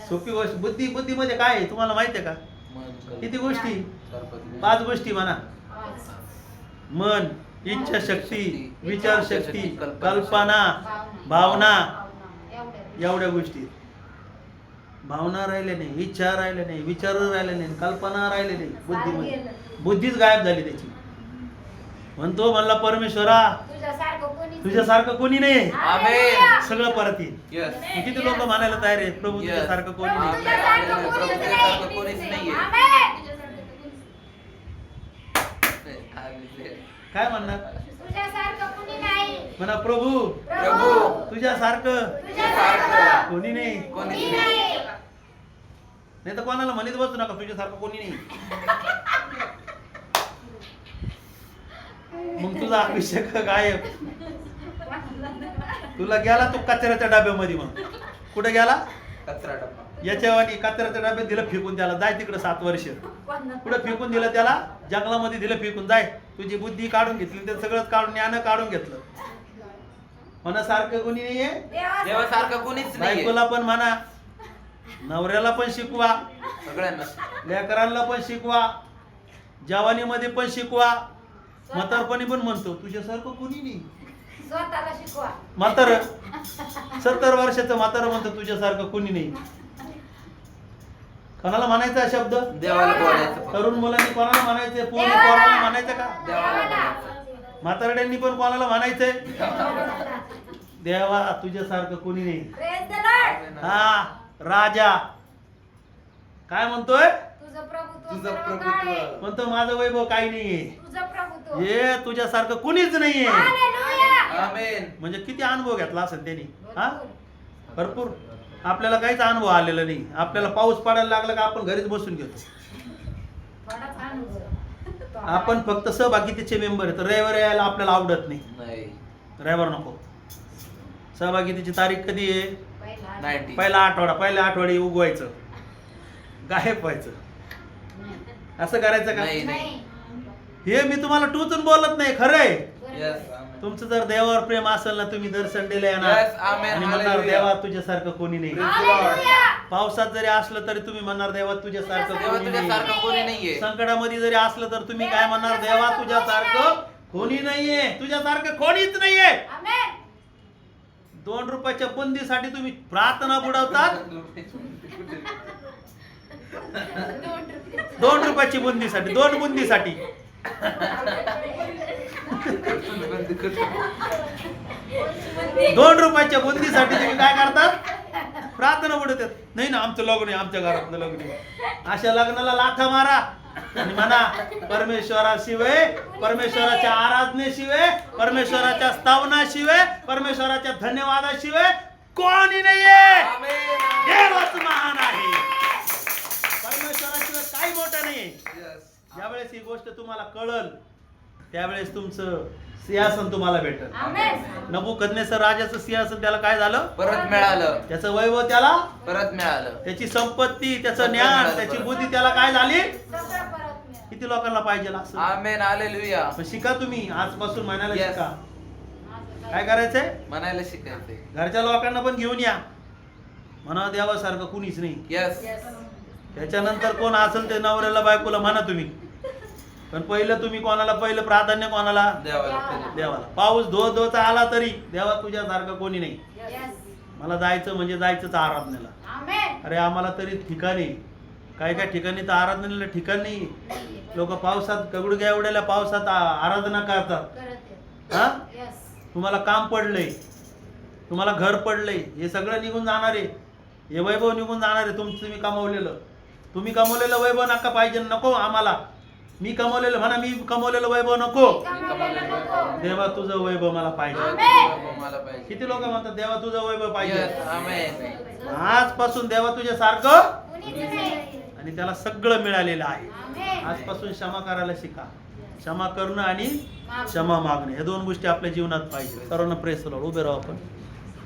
सोपी गोष्ट. बुद्धी बुद्धी मध्ये काय आहे तुम्हाला माहिती आहे का? किती गोष्टी? 5 गोष्टी म्हणा. मन, इच्छा शक्ती, विचार शक्ती, कल्पना, भावना. एवढ्या गोष्टी. भावना राहिल्या नाही, इच्छा राहिल्या नाही, विचार राहिले नाही, कल्पना राहिले नाही. बुद्धीमध्ये बुद्धीच गायब झाली त्याची. म्हणतो म्हणला परमेश्वरा तुझ्यासारखं कोणी नाही.
आमेन.
सगळं परत येईल.
Yes.
मग किती लोक म्हणायला तयार आहे प्रभू
Yes.
तुझ्यासारखं कोणी नाही.
तुझ्यासारखं कोणीच नाहीये.
काय म्हणणार?
तुझ्यासारखं कुणी नाही.
म्हणा प्रभू
प्रभू
तुझ्यासारखं
तुझ्यासारखं
कोणी नाही.
कोणीच
कुणी
नाही.
नाही.
नाही तर कोणाला म्हणत बसू नका तुझ्यासारखं कोणी नाही. मग तुझा आयुष्य गायब. तुला गेला तू कचऱ्याच्या डब्यामध्ये. मग कुठे गेला?
कचरा डब्बा.
याच्यावानी कचऱ्याच्या डब्यात दिलं फेकून. त्याला जाय तिकडे 7 वर्ष. कुठे फेकून दिलं त्याला? जंगलामध्ये दिलं फेकून. जाय. तुझी बुद्धी काढून घेतली, ते सगळं काढून ज्ञान काढून घेतलं. मनासारखं कोणी नाहीये.
देवासारखं कोणीच नाहीये.
बायकोला पण म्हणा, नवऱ्याला पण शिकवा,
सगळ्यांना.
लेकरांना पण शिकवा, जवानीमध्ये पण शिकवा, म्हातारपणी पण म्हणतो तुझ्यासारखं कोणी नाही.
स्वतःला शिकवा.
म्हातार 70 वर्षाचं म्हातार म्हणतो तुझ्यासारखं कोणी नाही. कोणाला म्हणायचा शब्द?
देवाला बोलायचं.
तरुण मुलांनी कोणाला म्हणायचे? पोराला म्हणायचं का?
देवाला बोलायचं.
म्हातारड्यांनी पण कोणाला म्हणायचंय? देवा तुझ्यासारखं कोणी नाही.
Praise the Lord.
हा, राजा काय म्हणतोय?
तुझं प्रभुत्व
तुझं
सर्व
प्रभुत्व.
काळ आहे.
म्हणतो माझं वैभव काही नाहीये.
तुझं प्रभुत्व.
हे तुझ्यासारखं कुणीच नाहीये.
हालेलुया.
आमेन.
म्हणजे किती अनुभव घेतला असेल त्यांनी. हा, भरपूर. आपल्याला काहीच अनुभव आलेला नाही. आपल्याला पाऊस पडायला लागला का आपण घरीच बसून घेतो.
थोडाच अनुभव.
आपण फक्त सहभागितीचे मेंबर आहेत. रविवार यायला आपल्याला आवडत नाही.
नाही.
रविवार नको. सहभागितीची तारीख कधी आहे?
पहिला.
90.
पहिला आठवडा. पहिल्या आठवडी उगवायचं, गायब व्हायचं. असं करायचं का?
नाही, नाही.
नाही.
हे मी तुम्हाला टोचून बोलत नाही, खरंय.
Yes. आमेन.
तुमचं जर देवावर प्रेम असेल ना, तुम्ही दर संडेला येणार
Yes. आमेन.
आणि म्हणणार
हालेलुया.
देवा तुझ्यासारखं कोणी नाही.
Praise the Lord.
हालेलुया.
पावसात जरी असलं तरी तुम्ही म्हणणार देवा तुझ्यासारखं
देवा
कोणी नाही.
तुझ्यासारखं कोणी नाहीये.
संकटामध्ये जरी असलं तर तुम्ही काय म्हणणार? देवा तुझ्यासारखं कोणी नाहीये. तुझ्यासारखं कोणीच नाहीये.
आमेन.
2 रुपयाच्या बुंदीसाठी तुम्ही प्रार्थना बुडवतात. 2 रुपयाची बुंदीसाठी, 2 बुंदीसाठी. 2 रुपयाच्या बुंदीसाठी तुम्ही काय करतात? प्रार्थना बुडवतात. नाही ना आमचं लग्न आहे, आमच्या घरातलं लग्न आहे. अशा लग्नाला लाथा मारा आणि म्हणा परमेश्वराशिवाय, परमेश्वराच्या आराधनेशिवाय, परमेश्वराच्या स्तवनाशिवाय, परमेश्वराच्या धन्यवादाशिवाय कोणी नाहीये.
आमेन.
देवच महान आहे. परमेश्वराशिवाय काही मोठं नाहीये.
Yes.
ज्यावेळेस ही गोष्ट तुम्हाला कळल त्यावेळेस तुमचं सिंहासन तुम्हाला भेटल.
आमेन.
नबुकदनेसर राजाचं सिंहासन त्याला काय झालं?
परत मिळालं.
त्याचं वैभव त्याला,
परत मिळालं.
त्याची संपत्ती, त्याचं ज्ञान, त्याची बुद्धी त्याला काय झाली?
सगळं परत मिळालं.
किती लोकांना पाहिजे असं?
आमेन. हालेलुया.
पण शिका तुम्ही आजपासून म्हणायला
Yes.
शिका. काय करायचंय?
म्हणायला शिकायचंय.
घरच्या लोकांना पण घेऊन या. म्हणा देवासारखं कुणीच नाही.
येस.
त्याच्यानंतर कोण असेल ते नवऱ्याला बायकोला म्हणा तुम्ही, पण पहिलं तुम्ही कोणाला, पहिलं प्राधान्य कोणाला?
देवाला.
देवाला. पाऊस धोचा आला तरी देवा तुझ्यासारखं कोणी नाही.
Yes.
मला जायचं म्हणजे जायचंच आराधनेला.
Amen.
अरे आम्हाला तरी ठिकाणी, काय काय ठिकाणी तर आराधनेला ठिकाण नाही. लोक पावसात गुडघ्या एवढ्याला पावसात आराधना करतात.
करत
हा?
Yes.
तुम्हाला काम पडलंय, तुम्हाला घर पडलंय, हे सगळं निघून जाणार आहे. हे वैभव निघून जाणार आहे. तुम्ही कमवलेलं, तुम्ही कमवलेलं वैभव नका पाहिजे, नको आम्हाला. मी कमवलेलं म्हणा, मी कमवलेलं वैभव नको.
कमावलेलं नको.
देवा तुझं वैभव मला पाहिजे.
Amen.
मला पाहिजे.
किती लोक म्हणतात देवा तुझं वैभव पाहिजे.
Yes. Amen.
आजपासून देवा तुझ्या सारखं,
कुणीच नाही.
आणि त्याला सगळं मिळालेलं आहे.
Amen.
आजपासून क्षमा करायला शिका. क्षमा करणं आणि
माफ.
क्षमा मागणे, हे दोन गोष्टी आपल्या जीवनात पाहिजे. सर्वांना प्रेस उभे राहू आपण.